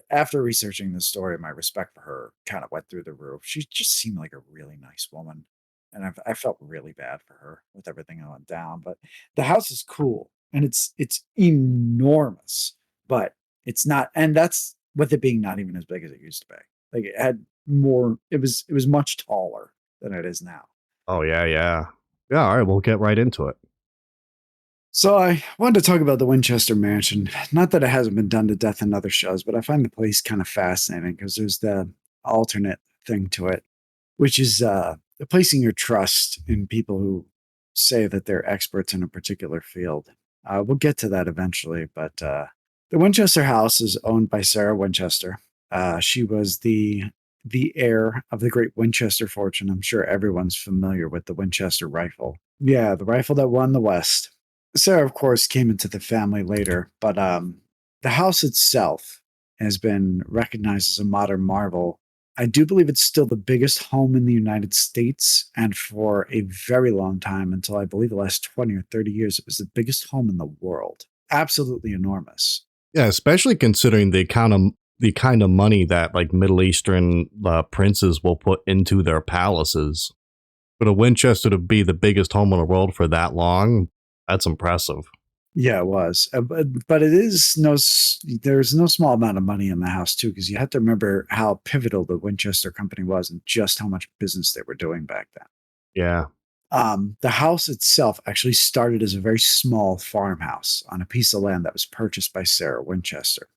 after researching this story, my respect for her kind of went through the roof. She just seemed like a really nice woman. And I felt really bad for her with everything that went down. But the house is cool and it's enormous, but it's not, and that's with it being not even as big as it used to be. Like it had more, it was much taller than it is now. Oh, yeah, yeah. Yeah, all right, we'll get right into it. So I wanted to talk about the Winchester Mansion. Not that it hasn't been done to death in other shows, but I find the place kind of fascinating because there's the alternate thing to it, which is placing your trust in people who say that they're experts in a particular field. We'll get to that eventually, but the Winchester house is owned by Sarah Winchester. She was the heir of the great Winchester fortune. I'm sure everyone's familiar with the Winchester rifle. Yeah, the rifle that won the West. Sarah, of course, came into the family later, but the house itself has been recognized as a modern marvel. I do believe it's still the biggest home in the United States, and for a very long time, until I believe the last 20 or 30 years, it was the biggest home in the world. Absolutely enormous. Yeah, especially considering the kind of money that like Middle Eastern princes will put into their palaces. For a Winchester to be the biggest home in the world for that long, that's impressive. Yeah, it was. But it is there's no small amount of money in the house too, because you have to remember how pivotal the Winchester Company was and just how much business they were doing back then. Yeah. The house itself actually started as a very small farmhouse on a piece of land that was purchased by Sarah Winchester.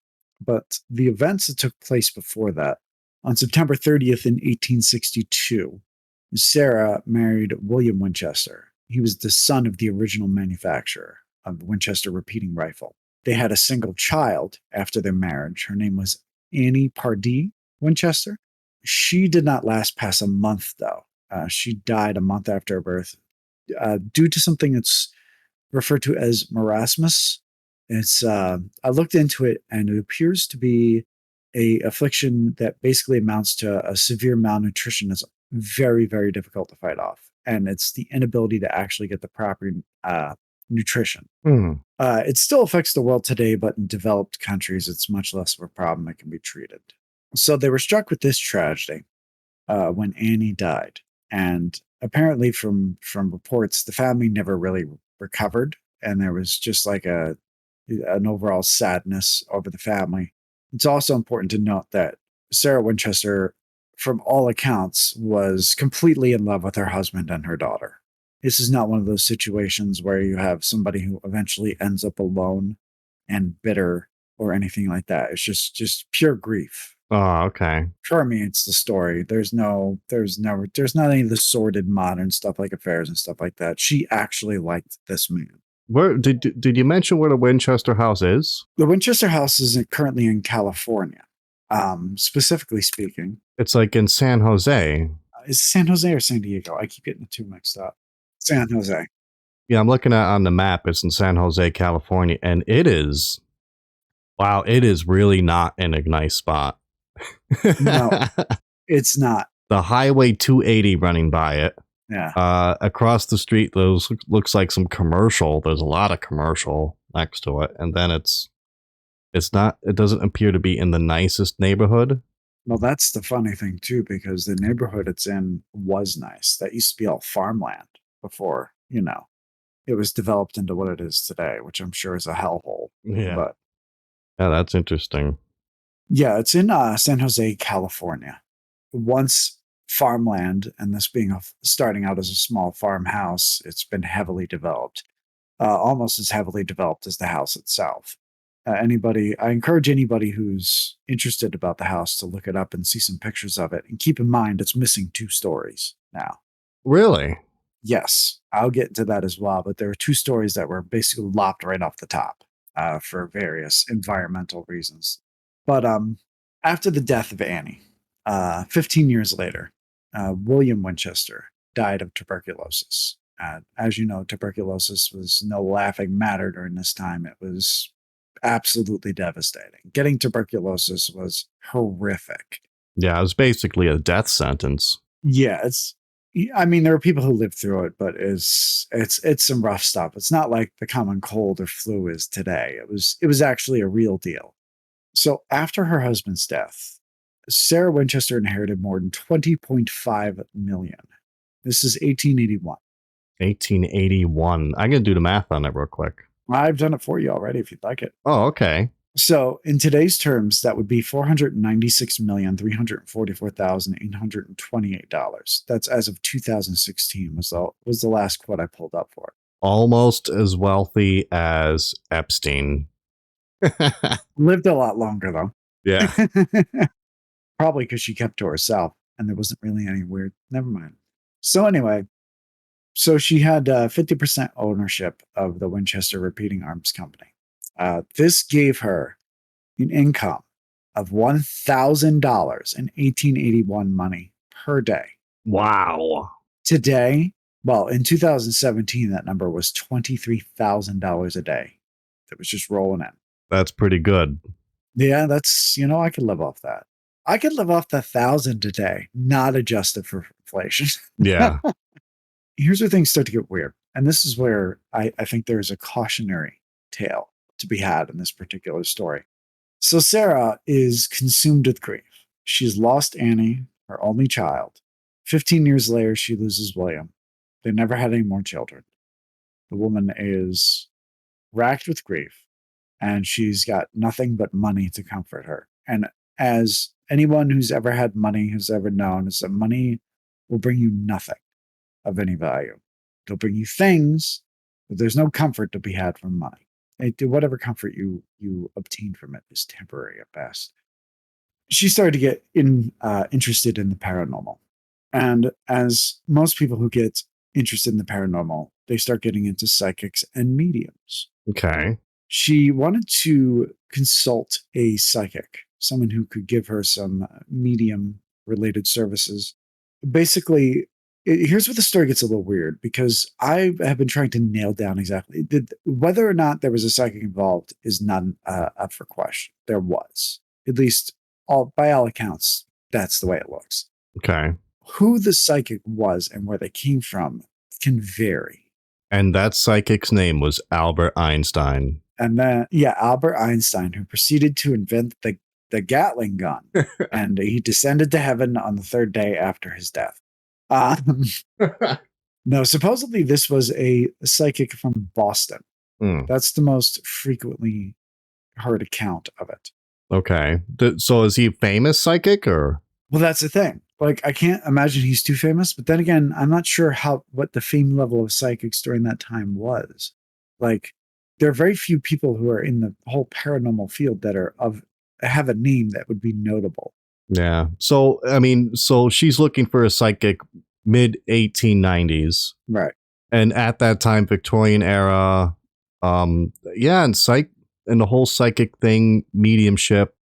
But the events that took place before that, on September 30th in 1862, Sarah married William Winchester. He was the son of the original manufacturer of the Winchester repeating rifle. They had a single child after their marriage. Her name was Annie Pardee Winchester. She did not last past a month, though. She died a month after her birth due to something that's referred to as marasmus. It's I looked into it, and it appears to be a affliction that basically amounts to a severe malnutrition that's very, very difficult to fight off, and it's the inability to actually get the proper nutrition. Hmm. It still affects the world today, but in developed countries, it's much less of a problem that can be treated. So they were struck with this tragedy when Annie died, and apparently, from reports, the family never really recovered, and there was just like an overall sadness over the family. It's also important to note that Sarah Winchester, from all accounts, was completely in love with her husband and her daughter. This is not one of those situations where you have somebody who eventually ends up alone and bitter or anything like that. It's just pure grief. Oh, okay. For me, it's the story. There's not any of the sordid modern stuff like affairs and stuff like that. She actually liked this man. Where did you mention where the Winchester house is? The Winchester house is currently in California. Specifically speaking, It's like in San Jose. is it San Jose or San Diego? I keep getting the two mixed up. San Jose. Yeah, I'm looking at on the map. It's in San Jose, California, and it is wow. It is really not in a nice spot. No, it's not. The Highway 280 running by it. Yeah. Across the street, those looks like some commercial. There's a lot of commercial next to it, and then it's not. It doesn't appear to be in the nicest neighborhood. Well, that's the funny thing too, because the neighborhood it's in was nice. That used to be all farmland before, it was developed into what it is today, which I'm sure is a hellhole. Yeah, But yeah, that's interesting. yeah, it's in San Jose, California. Once farmland, and this being starting out as a small farmhouse, it's been heavily developed, almost as heavily developed as the house itself. I encourage anybody who's interested about the house to look it up and see some pictures of it. And keep in mind, it's missing 2 stories now. Really? Yes, I'll get into that as well. But there were 2 stories that were basically lopped right off the top for various environmental reasons. But after the death of Annie, 15 years later, William Winchester died of tuberculosis. As you know, tuberculosis was no laughing matter during this time. It was absolutely devastating. Getting tuberculosis was horrific. Yeah, it was basically a death sentence. Yeah, I mean, there are people who lived through it, but it's some rough stuff. It's not like the common cold or flu is today. It was actually a real deal. So after her husband's death, Sarah Winchester inherited more than 20.5 million. This is 1881. 1881. I can do the math on it real quick. I've done it for you already if you'd like it. Oh, okay. So in today's terms, that would be $496,344,828. That's as of 2016 was the last quote I pulled up for it. Almost as wealthy as Epstein. Lived a lot longer though. Yeah. Probably because she kept to herself and there wasn't really any weird. Never mind. So anyway, so she had 50% ownership of the Winchester Repeating Arms Company. This gave her an income of $1,000 in 1881 money per day. Wow. Today, well, in 2017, that number was $23,000 a day that was just rolling in. That's pretty good. Yeah, that's, I could live off that. I could live off the 1,000 a day, not adjusted for inflation. Yeah. Here's where things start to get weird. And this is where I think there's a cautionary tale to be had in this particular story. So Sarah is consumed with grief. She's lost Annie, her only child. 15 years later, she loses William. They never had any more children. The woman is racked with grief, and she's got nothing but money to comfort her. And as anyone who's ever had money has ever known, is that money will bring you nothing of any value. It'll bring you things, but there's no comfort to be had from money. Whatever comfort you obtain from it is temporary at best. She started to get interested in the paranormal. And as most people who get interested in the paranormal, they start getting into psychics and mediums. Okay. She wanted to consult a psychic, someone who could give her some medium related services. Basically, here's where the story gets a little weird because I have been trying to nail down exactly whether or not there was a psychic involved is not up for question. There was, at least by all accounts, that's the way it looks. Okay. Who the psychic was and where they came from can vary. And that psychic's name was Albert Einstein. And then, Albert Einstein, who proceeded to invent the Gatling gun, and he descended to heaven on the 3rd day after his death. No, supposedly this was a psychic from Boston. That's the most frequently heard account of it. Okay. So is he a famous psychic or? Well, that's the thing. Like, I can't imagine he's too famous, but then again, I'm not sure what the fame level of psychics during that time was. Like, there are very few people who are in the whole paranormal field that have a name that would be notable. Yeah. So, I mean, she's looking for a psychic mid 1890s. Right. And at that time, Victorian era, and the whole psychic thing, mediumship,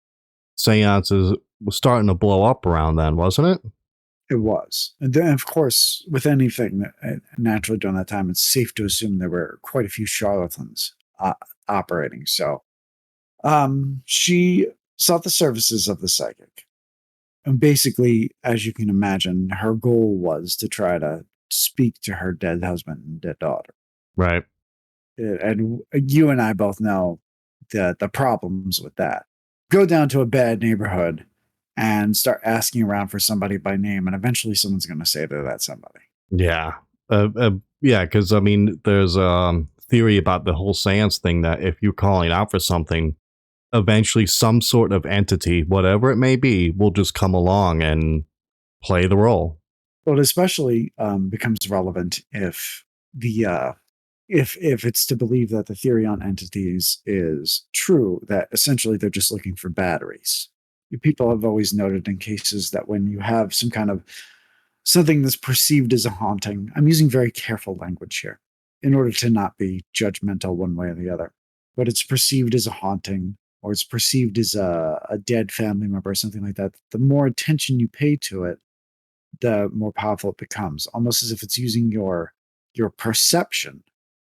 seances was starting to blow up around then, wasn't it? It was. And then, of course, with anything naturally during that time, it's safe to assume there were quite a few charlatans operating. So she sought the services of the psychic. And basically, as you can imagine, her goal was to try to speak to her dead husband and dead daughter. Right. And you and I both know the problems with that. Go down to a bad neighborhood and start asking around for somebody by name, and eventually someone's going to say they're that somebody. Yeah. Because, I mean, there's a theory about the whole seance thing that if you're calling out for something, eventually some sort of entity, whatever it may be, will just come along and play the role. Well, it especially becomes relevant if the if it's to believe that the theory on entities is true, that essentially they're just looking for batteries. People have always noted in cases that when you have some kind of something that's perceived as a haunting, I'm using very careful language here in order to not be judgmental one way or the other, but it's perceived as a haunting or it's perceived as a dead family member or something like that. The more attention you pay to it, the more powerful it becomes, almost as if it's using your perception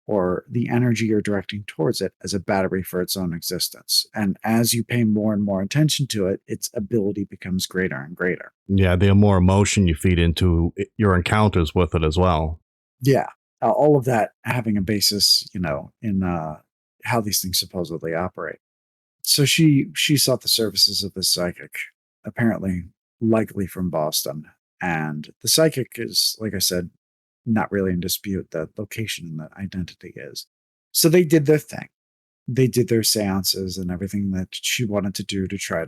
or the energy you're directing towards it as a battery for its own existence. And as you pay more and more attention to it, its ability becomes greater and greater. Yeah, the more emotion you feed into your encounters with it as well. Yeah. All of that having a basis, in how these things supposedly operate. So she sought the services of this psychic, apparently likely from Boston. And the psychic is, like I said, not really in dispute. The location and the identity is. So they did their thing. They did their seances and everything that she wanted to do to try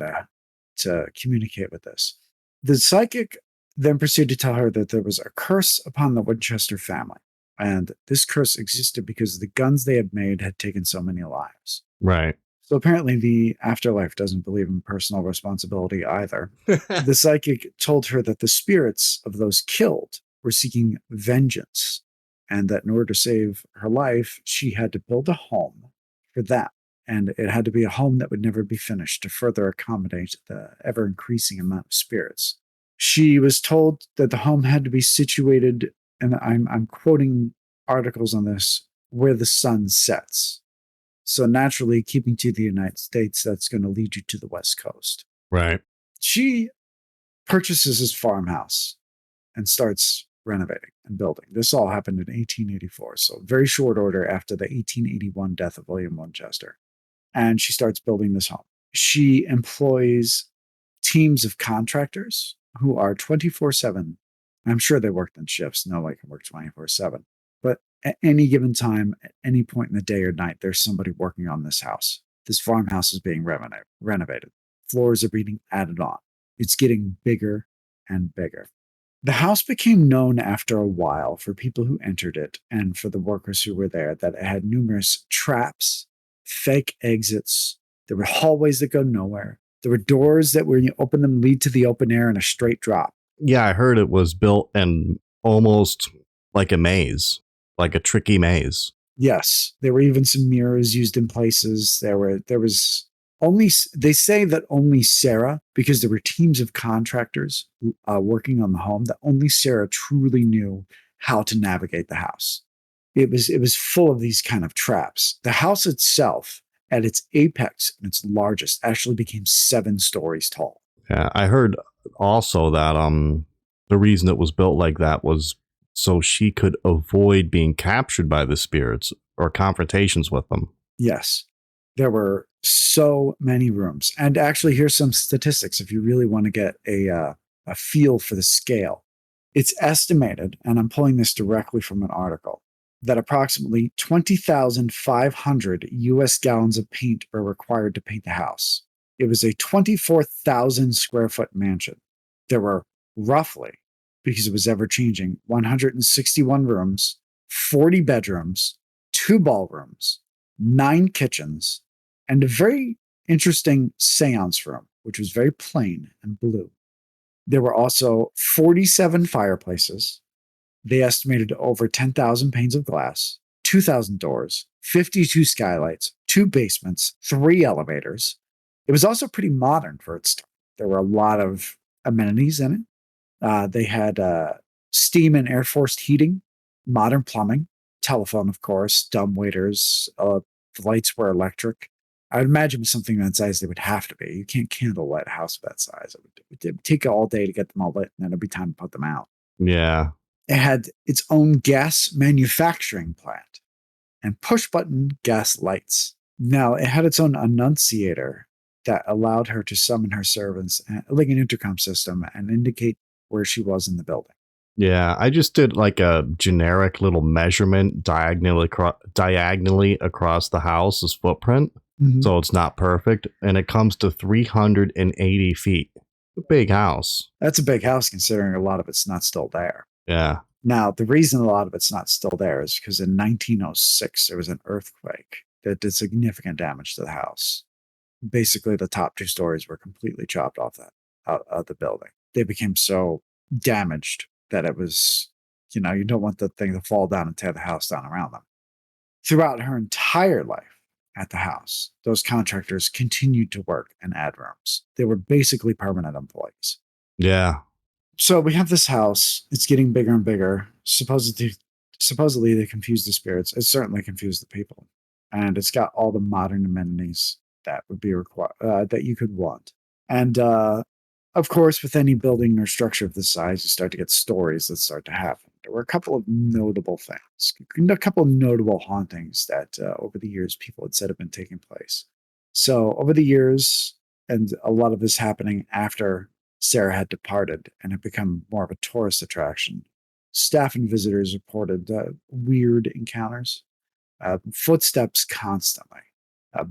to communicate with this. The psychic then proceeded to tell her that there was a curse upon the Winchester family. And this curse existed because the guns they had made had taken so many lives. Right. So apparently, the afterlife doesn't believe in personal responsibility either. The psychic told her that the spirits of those killed were seeking vengeance, and that in order to save her life, she had to build a home for them. And it had to be a home that would never be finished to further accommodate the ever increasing amount of spirits. She was told that the home had to be situated, and I'm quoting articles on this, where the sun sets. So naturally, keeping to the United States, that's going to lead you to the West Coast. Right. She purchases his farmhouse and starts renovating and building. This all happened in 1884, so very short order after the 1881 death of William Winchester. And she starts building this home. She employs teams of contractors who are 24/7. I'm sure they worked in shifts. Nobody can work 24/7. But at any given time, at any point in the day or night, there's somebody working on this house. This farmhouse is being renovated. Floors are being added on. It's getting bigger and bigger. The house became known after a while for people who entered it and for the workers who were there that it had numerous traps, fake exits. There were hallways that go nowhere. There were doors that, when you open them, lead to the open air in a straight drop. Yeah, I heard it was built in almost like a maze, like a tricky maze. Yes, there were even some mirrors used in places. There was only, they say that only Sarah, because there were teams of contractors working on the home, that only Sarah truly knew how to navigate the house. It was full of these kind of traps. The house itself, at its apex and its largest, actually became 7 stories tall. Yeah, I heard also that the reason it was built like that was so she could avoid being captured by the spirits or confrontations with them. Yes. There were so many rooms. And actually, here's some statistics if you really want to get a feel for the scale. It's estimated, and I'm pulling this directly from an article, that approximately 20,500 US gallons of paint were required to paint the house. It was a 24,000 square foot mansion. There were roughly, because it was ever changing, 161 rooms, 40 bedrooms, 2 ballrooms, 9 kitchens, and a very interesting seance room, which was very plain and blue. There were also 47 fireplaces. They estimated over 10,000 panes of glass, 2,000 doors, 52 skylights, 2 basements, 3 elevators. It was also pretty modern for its time. There were a lot of amenities in it. They had steam and air force heating, modern plumbing, telephone, of course, dumb waiters. The lights were electric. I would imagine with something that size, they would have to be. You can't candlelight a house of that size. It would take all day to get them all lit, and then it'd be time to put them out. Yeah. It had its own gas manufacturing plant and push button gas lights. Now, it had its own annunciator that allowed her to summon her servants, like an intercom system, and indicate where she was in the building. Yeah, I just did like a generic little measurement diagonally across the house's footprint. Mhm. So it's not perfect. And it comes to 380 feet. A big house. That's a big house considering a lot of it's not still there. Yeah. Now, the reason a lot of it's not still there is because in 1906, there was an earthquake that did significant damage to the house. Basically, the top 2 stories were completely chopped off out of the building. They became so damaged that it was, you don't want the thing to fall down and tear the house down around them. Throughout her entire life at the house, those contractors continued to work and add rooms. They were basically permanent employees. Yeah. So we have this house. It's getting bigger and bigger. Supposedly they confused the spirits. It certainly confused the people. And it's got all the modern amenities that would be required that you could want. And of course, with any building or structure of this size, you start to get stories that start to happen. There were a couple of notable things, a couple of notable hauntings that over the years people had said have been taking place. So over the years, and a lot of this happening after Sarah had departed and had become more of a tourist attraction, staff and visitors reported weird encounters, footsteps constantly,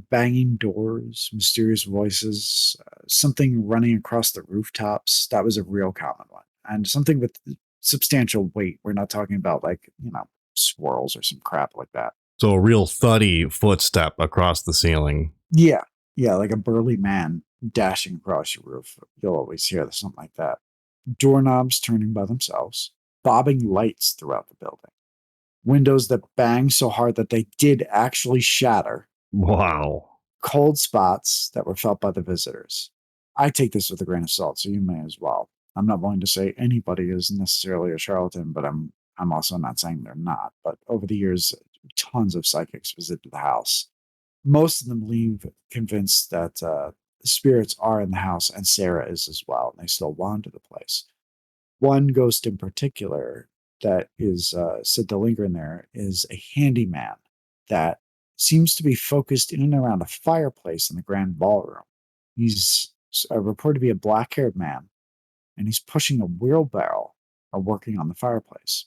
banging doors, mysterious voices, something running across the rooftops. That was a real common one. And something with substantial weight. We're not talking about swirls or some crap like that. So a real thuddy footstep across the ceiling. Yeah. Yeah, like a burly man dashing across your roof. You'll always hear something like that. Doorknobs turning by themselves, bobbing lights throughout the building, windows that bang so hard that they did actually shatter, Wow. cold spots that were felt by the visitors. I take this with a grain of salt, so you may as well. I'm not willing to say anybody is necessarily a charlatan, but I'm also not saying they're not. But over the years, tons of psychics visited the house. Most of them leave convinced that spirits are in the house, and Sarah is as well, and they still wander the place. One ghost in particular that is said to linger in there is a handyman that seems to be focused in and around a fireplace in the grand ballroom. He's reported to be a black-haired man, and he's pushing a wheelbarrow or working on the fireplace.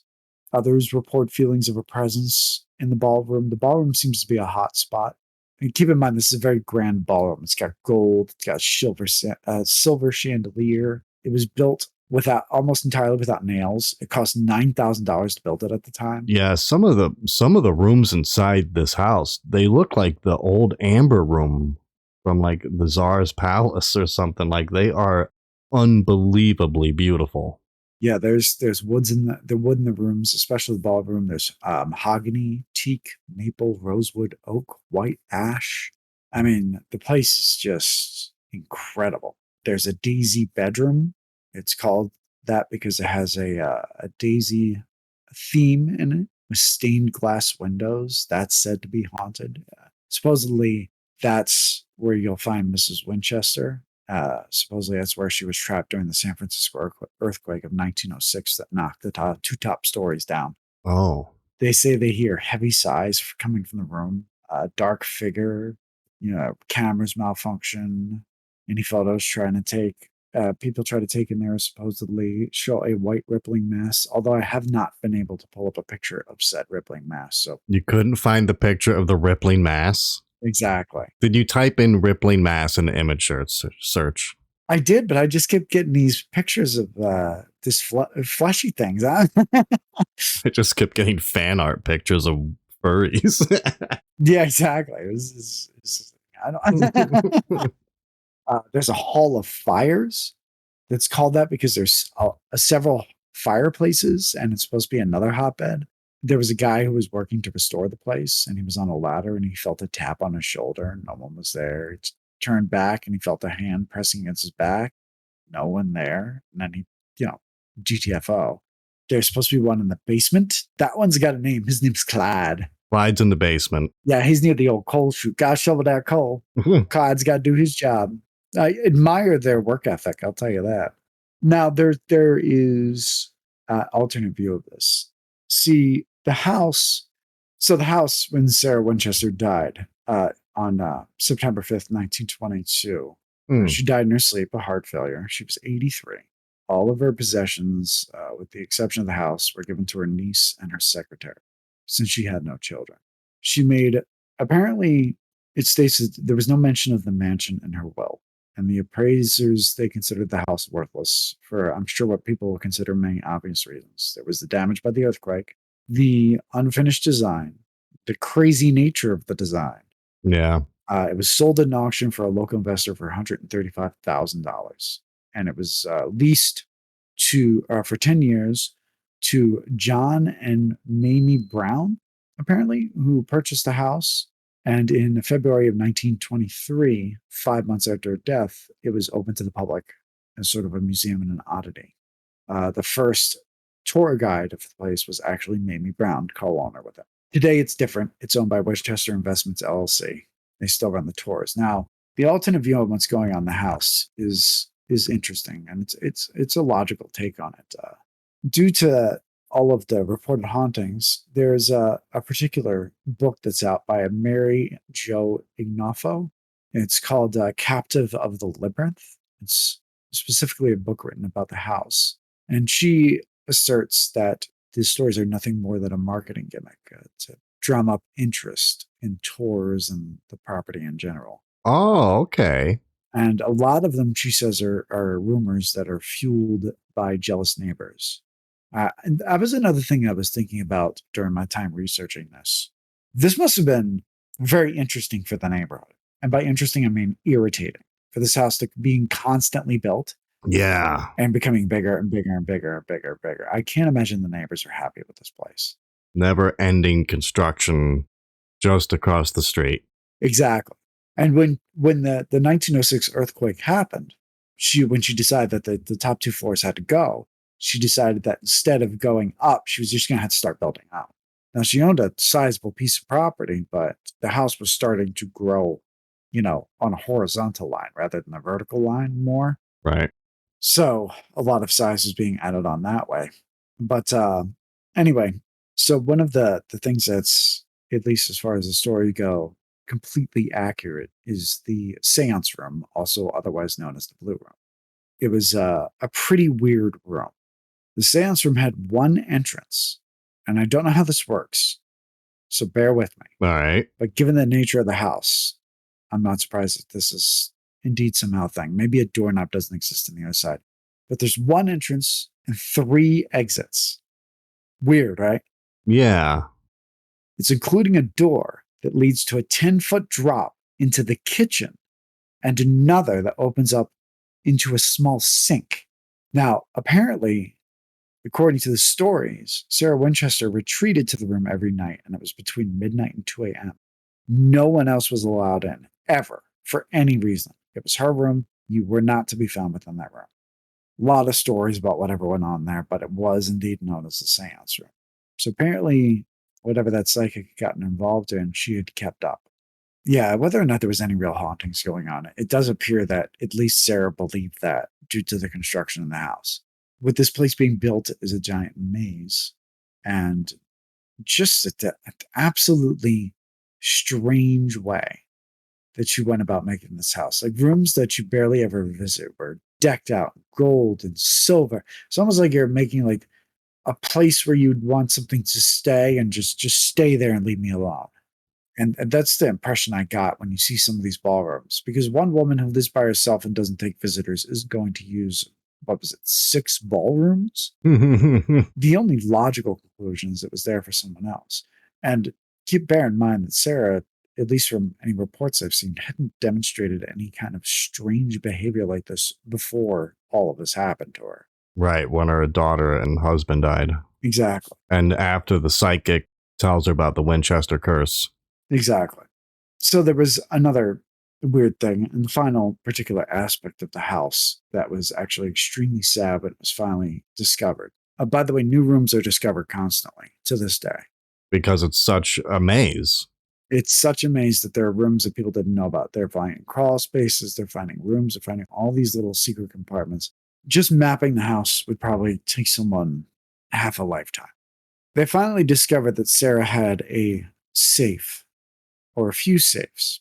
Others report feelings of a presence in the ballroom. The ballroom seems to be a hot spot. And keep in mind, this is a very grand ballroom. It's got gold. It's got silver chandelier. It was built almost entirely without nails. It cost $9,000 to build it at the time. Yeah, some of the rooms inside this house, they look like the old amber room from like the Tsar's palace or something. Like they are unbelievably beautiful. Yeah, there's woods in the wood in the rooms, especially the ballroom. There's mahogany, teak, maple, rosewood, oak, white ash. I mean, the place is just incredible. There's a daisy bedroom. It's called that because it has a daisy theme in it with stained glass windows. That's said to be haunted. Supposedly, that's where you'll find Mrs. Winchester. Supposedly, that's where she was trapped during the San Francisco earthquake of 1906 that knocked the 2 top stories down. Oh, They say they hear heavy sighs coming from the room, a dark figure, cameras malfunction, any photos people try to take in there supposedly show a white rippling mass, although I have not been able to pull up a picture of said rippling mass. So you couldn't find the picture of the rippling mass? exactly. Did you type in rippling mass in the image search? I did, but I just kept getting these pictures of this fleshy things. I just kept getting fan art pictures of furries. Yeah, exactly. I don't. There's a hall of fires that's called that because there's several fireplaces, and it's supposed to be another hotbed. There was a guy who was working to restore the place, and he was on a ladder, and he felt a tap on his shoulder. No one was there. He turned back, and he felt a hand pressing against his back. No one there. And then GTFO. There's supposed to be one in the basement. That one's got a name. His name's Clyde. Clyde's in the basement. Yeah, he's near the old coal chute. Gotta shovel that coal. Clyde's got to do his job. I admire their work ethic. I'll tell you that. Now there is alternate view of this. See the house. So the house when Sarah Winchester died on September 5th, 1922. She died in her sleep of heart failure. She was 83. All of her possessions, with the exception of the house, were given to her niece and her secretary, since she had no children. She made, apparently, it states that there was no mention of the mansion in her will. And the appraisers, they considered the house worthless for, I'm sure, what people will consider many obvious reasons. There was the damage by the earthquake, the unfinished design, the crazy nature of the design. Yeah. It was sold at an auction for a local investor for $135,000, and it was leased to for 10 years to John and Mamie Brown, apparently, who purchased the house. And in February of 1923, 5 months after her death, it was open to the public as sort of a museum and an oddity. The first tour guide of the place was actually Mamie Brown, co-owner with it. Today, it's different. It's owned by Winchester Investments LLC. They still run the tours. Now, the alternate view of what's going on in the house is interesting, and it's a logical take on it. Due to all of the reported hauntings, there's a particular book that's out by a Mary Jo Ignafo. It's called Captive of the Labyrinth. It's specifically a book written about the house. And she asserts that these stories are nothing more than a marketing gimmick to drum up interest in tours and the property in general. Oh, okay. And a lot of them, she says, are rumors that are fueled by jealous neighbors. And that was another thing I was thinking about during my time researching this. This must have been very interesting for the neighborhood. And by interesting, I mean irritating for this house to being constantly built Yeah. and becoming bigger and bigger and bigger and bigger and bigger. I can't imagine the neighbors are happy with this place. Never ending construction just across the street. Exactly. And when the 1906 earthquake happened, when she decided that the top two floors had to go, she decided that instead of going up, she was just going to have to start building out. Now she owned a sizable piece of property, but the house was starting to grow, on a horizontal line rather than a vertical line more. Right. So a lot of size is being added on that way. But anyway, so one of the things that's, at least as far as the story go, completely accurate is the seance room, also otherwise known as the blue room. It was a pretty weird room. The seance room had one entrance, and I don't know how this works, so bear with me. All right. But given the nature of the house, I'm not surprised that this is indeed somehow a thing. Maybe a doorknob doesn't exist on the other side. But there's one entrance and three exits. Weird, right? Yeah. It's including a door that leads to a 10-foot drop into the kitchen and another that opens up into a small sink. Now, apparently, according to the stories, Sarah Winchester retreated to the room every night, and it was between midnight and 2 a.m. No one else was allowed in, ever, for any reason. It was her room. You were not to be found within that room. A lot of stories about whatever went on there, but it was indeed known as the seance room. So apparently, whatever that psychic had gotten involved in, she had kept up. Yeah, whether or not there was any real hauntings going on, it does appear that at least Sarah believed that due to the construction of the house. With this place being built as a giant maze, and just an absolutely strange way that she went about making this house. Like rooms that you barely ever visit were decked out in gold and silver. It's almost like you're making like a place where you'd want something to stay and just stay there and leave me alone. And that's the impression I got when you see some of these ballrooms. Because one woman who lives by herself and doesn't take visitors is going to use, what was it, 6 ballrooms? The only logical conclusion is it was there for someone else. And bear in mind that Sarah, at least from any reports I've seen, hadn't demonstrated any kind of strange behavior like this before all of this happened to her. Right. When her daughter and husband died. Exactly. And after the psychic tells her about the Winchester curse. Exactly. So there was another weird thing, and the final particular aspect of the house that was actually extremely sad when it was finally discovered. By the way, new rooms are discovered constantly to this day. Because it's such a maze. It's such a maze that there are rooms that people didn't know about. They're finding crawl spaces, they're finding rooms, they're finding all these little secret compartments. Just mapping the house would probably take someone half a lifetime. They finally discovered that Sarah had a safe, or a few safes.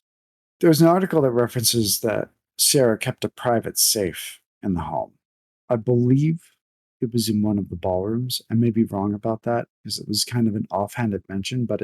There's an article that references that Sarah kept a private safe in the home. I believe it was in one of the ballrooms. I may be wrong about that because it was kind of an offhanded mention, but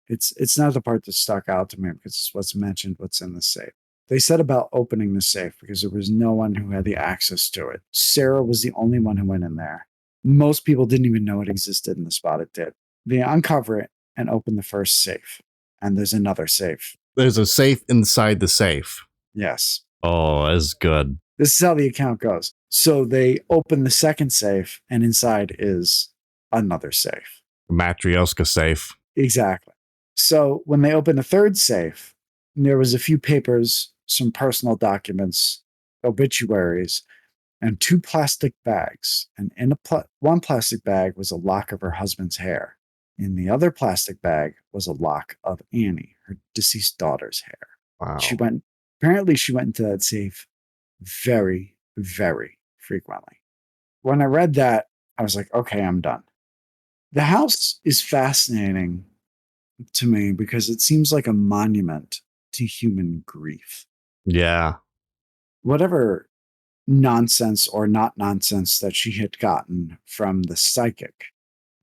it's not the part that stuck out to me because it's what's mentioned, what's in the safe. They set about opening the safe because there was no one who had the access to it. Sarah was the only one who went in there. Most people didn't even know it existed in the spot it did. They uncover it and open the first safe. And there's another safe. There's a safe inside the safe. Yes. Oh, that's good. This is how the account goes. So they open the second safe, and inside is another safe. Matryoshka safe. Exactly. So when they opened the third safe, there was a few papers, some personal documents, obituaries, and 2 plastic bags. And in one plastic bag was a lock of her husband's hair. In the other plastic bag was a lock of Annie, her deceased daughter's hair. Wow. Apparently she went into that safe very, very frequently. When I read that, I was like, okay, I'm done. The house is fascinating to me because it seems like a monument to human grief. Yeah. Whatever nonsense or not nonsense that she had gotten from the psychic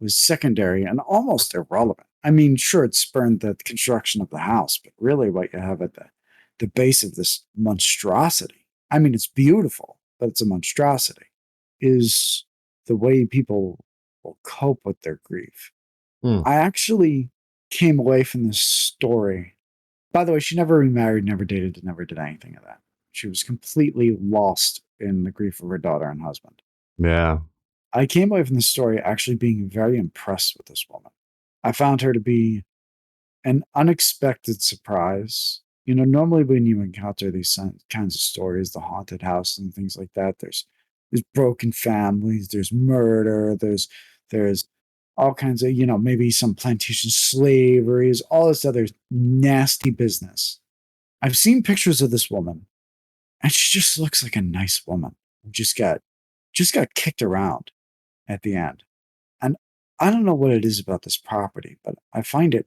was secondary and almost irrelevant. I mean, sure, it spurned the construction of the house, but really what you have at the base of this monstrosity, I mean, it's beautiful, but it's a monstrosity, is the way people will cope with their grief. I actually came away from this story. By the way, she never remarried, never dated, never did anything of that. She was completely lost in the grief of her daughter and husband. Yeah. I came away from the story actually being very impressed with this woman. I found her to be an unexpected surprise. You know, normally when you encounter these kinds of stories, the haunted house and things like that, there's broken families, there's murder, there's all kinds of, you know, maybe some plantation slaveries, all this other nasty business. I've seen pictures of this woman, and she just looks like a nice woman who just got kicked around at the end. And I don't know what it is about this property, but I find it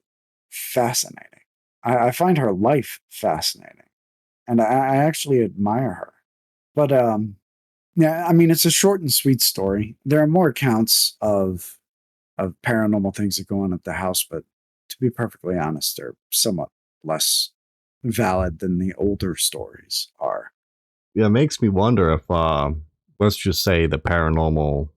fascinating. I find her life fascinating, and I actually admire her. But yeah, I mean, it's a short and sweet story. There are more accounts of paranormal things that go on at the house, but to be perfectly honest, they're somewhat less valid than the older stories are. Yeah, it makes me wonder if, let's just say the paranormal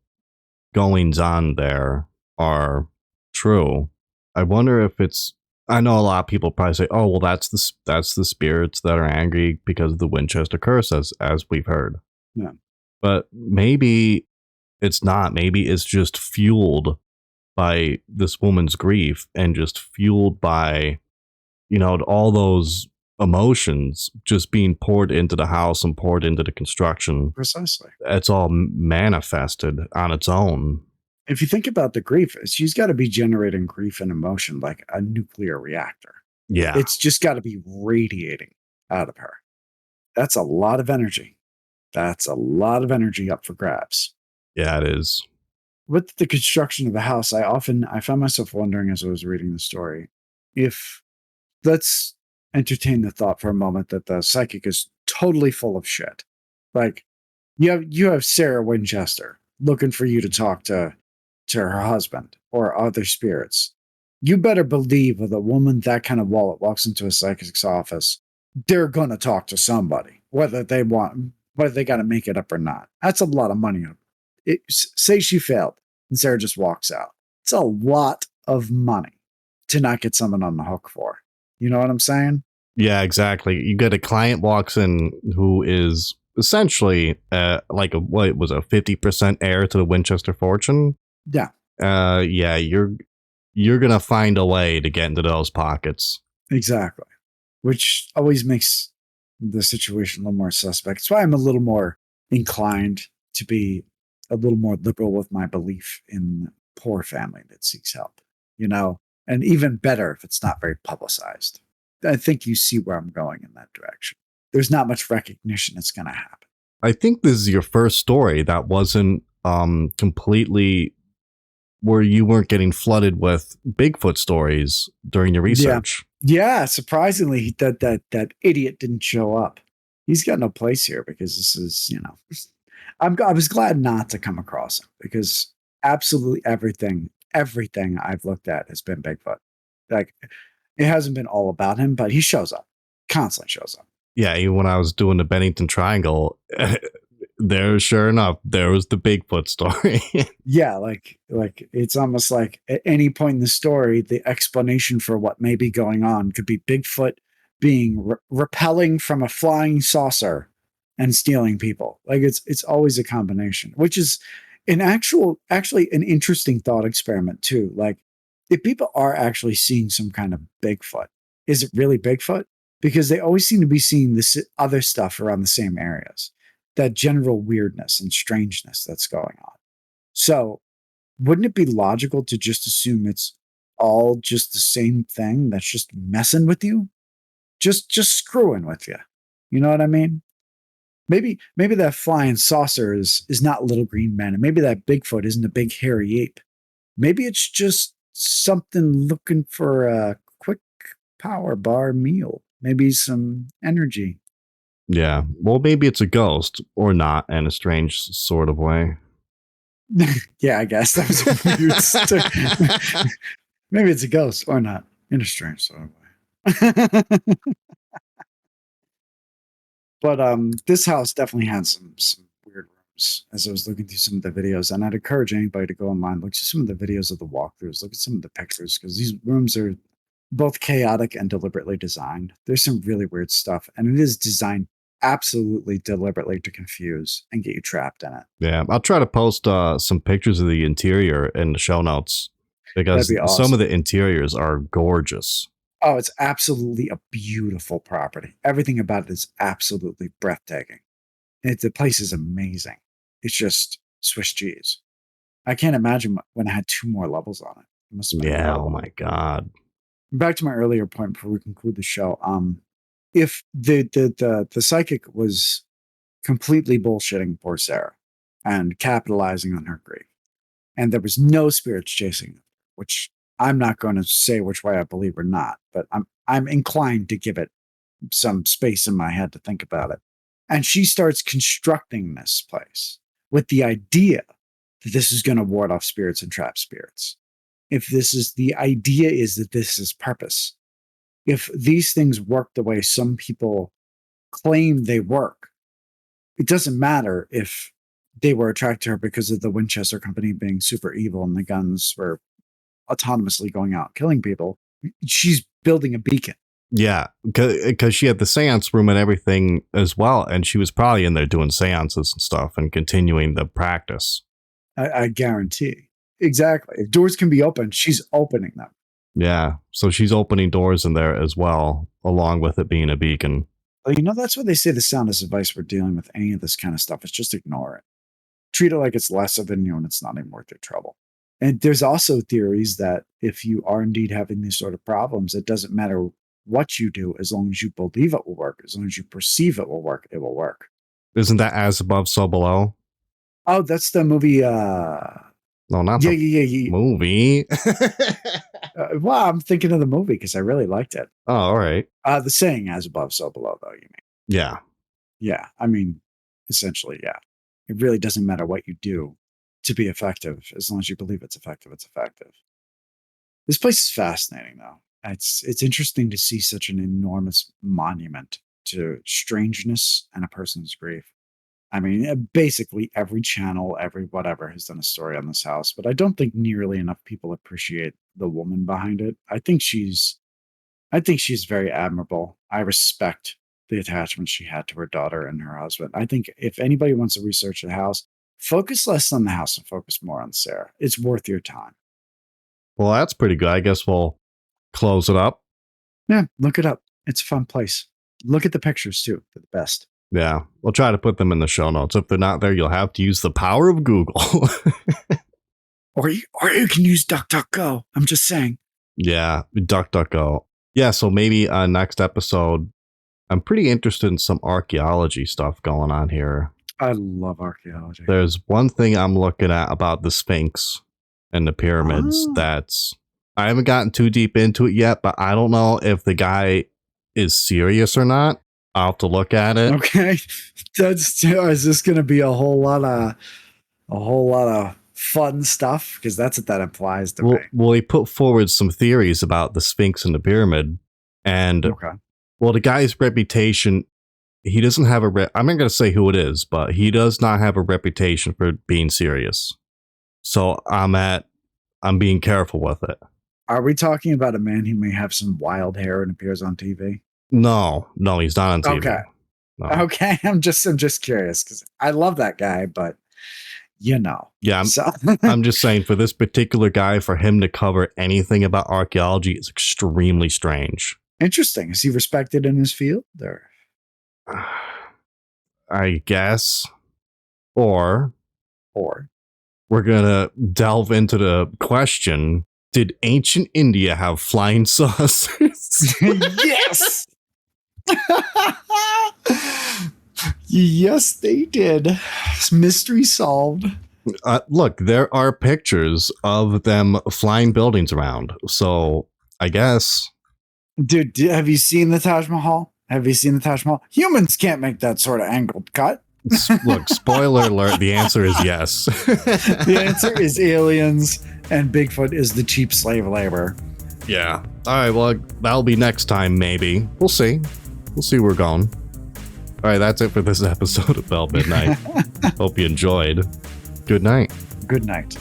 goings on there are true. I wonder if it's. I know a lot of people probably say, "Oh, well, that's the spirits that are angry because of the Winchester curse," as we've heard. Yeah. But maybe it's not. Maybe it's just fueled by this woman's grief and just fueled by, you know, all those emotions just being poured into the house and poured into the construction. Precisely. It's all manifested on its own. If you think about the grief, she's got to be generating grief and emotion like a nuclear reactor. Yeah. It's just got to be radiating out of her. That's a lot of energy. That's a lot of energy up for grabs. Yeah, it is. With the construction of the house, I found myself wondering as I was reading the story if, let's entertain the thought for a moment that the psychic is totally full of shit. Like you have Sarah Winchester looking for you to talk to her husband or other spirits. You better believe with a woman that kind of wallet walks into a psychic's office, they're gonna talk to somebody, whether they got to make it up or not. That's a lot of money. Say she failed and Sarah just walks out. It's a lot of money to not get someone on the hook for. You know what I'm saying? Yeah, exactly. You get a client walks in who is essentially like what was a 50% heir to the Winchester fortune. Yeah. Yeah, you're gonna find a way to get into those pockets. Exactly. Which always makes the situation a little more suspect. That's why I'm a little more inclined to be a little more liberal with my belief in poor family that seeks help, you know, and even better if it's not very publicized. I think you see where I'm going in that direction. There's not much recognition that's going to happen. I think this is your first story that wasn't completely where you weren't getting flooded with Bigfoot stories during your research. Yeah, surprisingly, that idiot didn't show up. He's got no place here because this is, you know, I was glad not to come across him because absolutely everything I've looked at has been Bigfoot. Like it hasn't been all about him, but he shows up, constantly shows up. Yeah, even when I was doing the Bennington Triangle, there, sure enough, there was the Bigfoot story. Yeah, like it's almost like at any point in the story, the explanation for what may be going on could be Bigfoot being repelling from a flying saucer and stealing people. Like it's always a combination, which is actually an interesting thought experiment too. Like if people are actually seeing some kind of Bigfoot, is it really Bigfoot? Because they always seem to be seeing this other stuff around the same areas, that general weirdness and strangeness that's going on. So, wouldn't it be logical to just assume it's all just the same thing that's just messing with you? Just screwing with you. You know what I mean? Maybe that flying saucer is not little green men, and maybe that Bigfoot isn't a big hairy ape. Maybe it's just something looking for a quick power bar meal. Maybe some energy. Yeah, well, maybe it's a ghost or not in a strange sort of way. Yeah, I guess that was a weird maybe it's a ghost or not in a strange sort of way. But this house definitely had some weird rooms as I was looking through some of the videos, and I'd encourage anybody to go online, look at some of the videos of the walkthroughs, look at some of the pictures, because these rooms are both chaotic and deliberately designed. There's some really weird stuff, and it is designed absolutely deliberately to confuse and get you trapped in it. Yeah, I'll try to post some pictures of the interior in the show notes That'd because be some of awesome. the interiors are gorgeous. Oh, it's absolutely a beautiful property. Everything about it is absolutely breathtaking. The place is amazing. It's just Swiss cheese. I can't imagine when I had 2 more levels on it. It must have been Yeah, oh incredible. my God. Back to my earlier point before we conclude the show, if the psychic was completely bullshitting poor Sarah and capitalizing on her grief, and there was no spirits chasing her, which I'm not going to say which way I believe or not, but I'm inclined to give it some space in my head to think about it. And she starts constructing this place with the idea that this is going to ward off spirits and trap spirits. If this is the idea is that this is purpose, if these things work the way some people claim they work, it doesn't matter if they were attracted to her because of the Winchester company being super evil and the guns were autonomously going out killing people. She's building a beacon. Yeah, because she had the seance room and everything as well, and she was probably in there doing seances and stuff and continuing the practice. I guarantee. Exactly. If doors can be opened, she's opening them. Yeah, so she's opening doors in there as well, along with it being a beacon. But that's what they say the soundest advice for dealing with any of this kind of stuff is just ignore it. Treat it like it's lesser than you and it's not even worth your trouble. And there's also theories that if you are indeed having these sort of problems, it doesn't matter what you do as long as you believe it will work, as long as you perceive it will work. Isn't that As Above, So Below? Oh, that's the movie. No, not Yeah, the yeah, yeah. movie. Well, I'm thinking of the movie because I really liked it. Oh, all right. The saying "as above, so below," though. You mean? Yeah. Yeah, I mean, essentially, yeah. It really doesn't matter what you do to be effective, as long as you believe it's effective. It's effective. This place is fascinating, though. It's interesting to see such an enormous monument to strangeness and a person's grief. I mean, basically every channel, every whatever has done a story on this house, but I don't think nearly enough people appreciate the woman behind it. I think she's very admirable. I respect the attachment she had to her daughter and her husband. I think if anybody wants to research the house, focus less on the house and focus more on Sarah. It's worth your time. Well, that's pretty good. I guess we'll close it up. Yeah, look it up. It's a fun place. Look at the pictures too. They're the best. Yeah, we'll try to put them in the show notes. If they're not there, you'll have to use the power of Google. Or you can use DuckDuckGo. I'm just saying. Yeah, DuckDuckGo. Yeah, so maybe next episode, I'm pretty interested in some archaeology stuff going on here. I love archaeology. There's one thing I'm looking at about the Sphinx and the pyramids Ah. that's I haven't gotten too deep into it yet, but I don't know if the guy is serious or not. I'll have to look at it. Okay, is this going to be a whole lot of fun stuff? Because that's what that implies to me. Well, he put forward some theories about the Sphinx and the pyramid, and Okay. well, the guy's reputation he doesn't have a I'm not going to say who it is, but he does not have a reputation for being serious. So I'm being careful with it. Are we talking about a man who may have some wild hair and appears on TV? No, he's not on TV. Okay. No. Okay, I'm just curious because I love that guy, but Yeah, I'm just saying for this particular guy, for him to cover anything about archaeology is extremely strange. Interesting. Is he respected in his field? Or? I guess. Or we're going to delve into the question, did ancient India have flying saucers? Yes! Yes, they did. Mystery solved. Look, there are pictures of them flying buildings around. So I guess. Dude, have you seen the Taj Mahal? Humans can't make that sort of angled cut. Look, spoiler alert, the answer is yes. The answer is aliens, and Bigfoot is the cheap slave labor. Yeah. All right, well, that'll be next time, maybe. We'll see. We'll see where we're going. All right, that's it for this episode of Bell Midnight. Hope you enjoyed. Good night. Good night.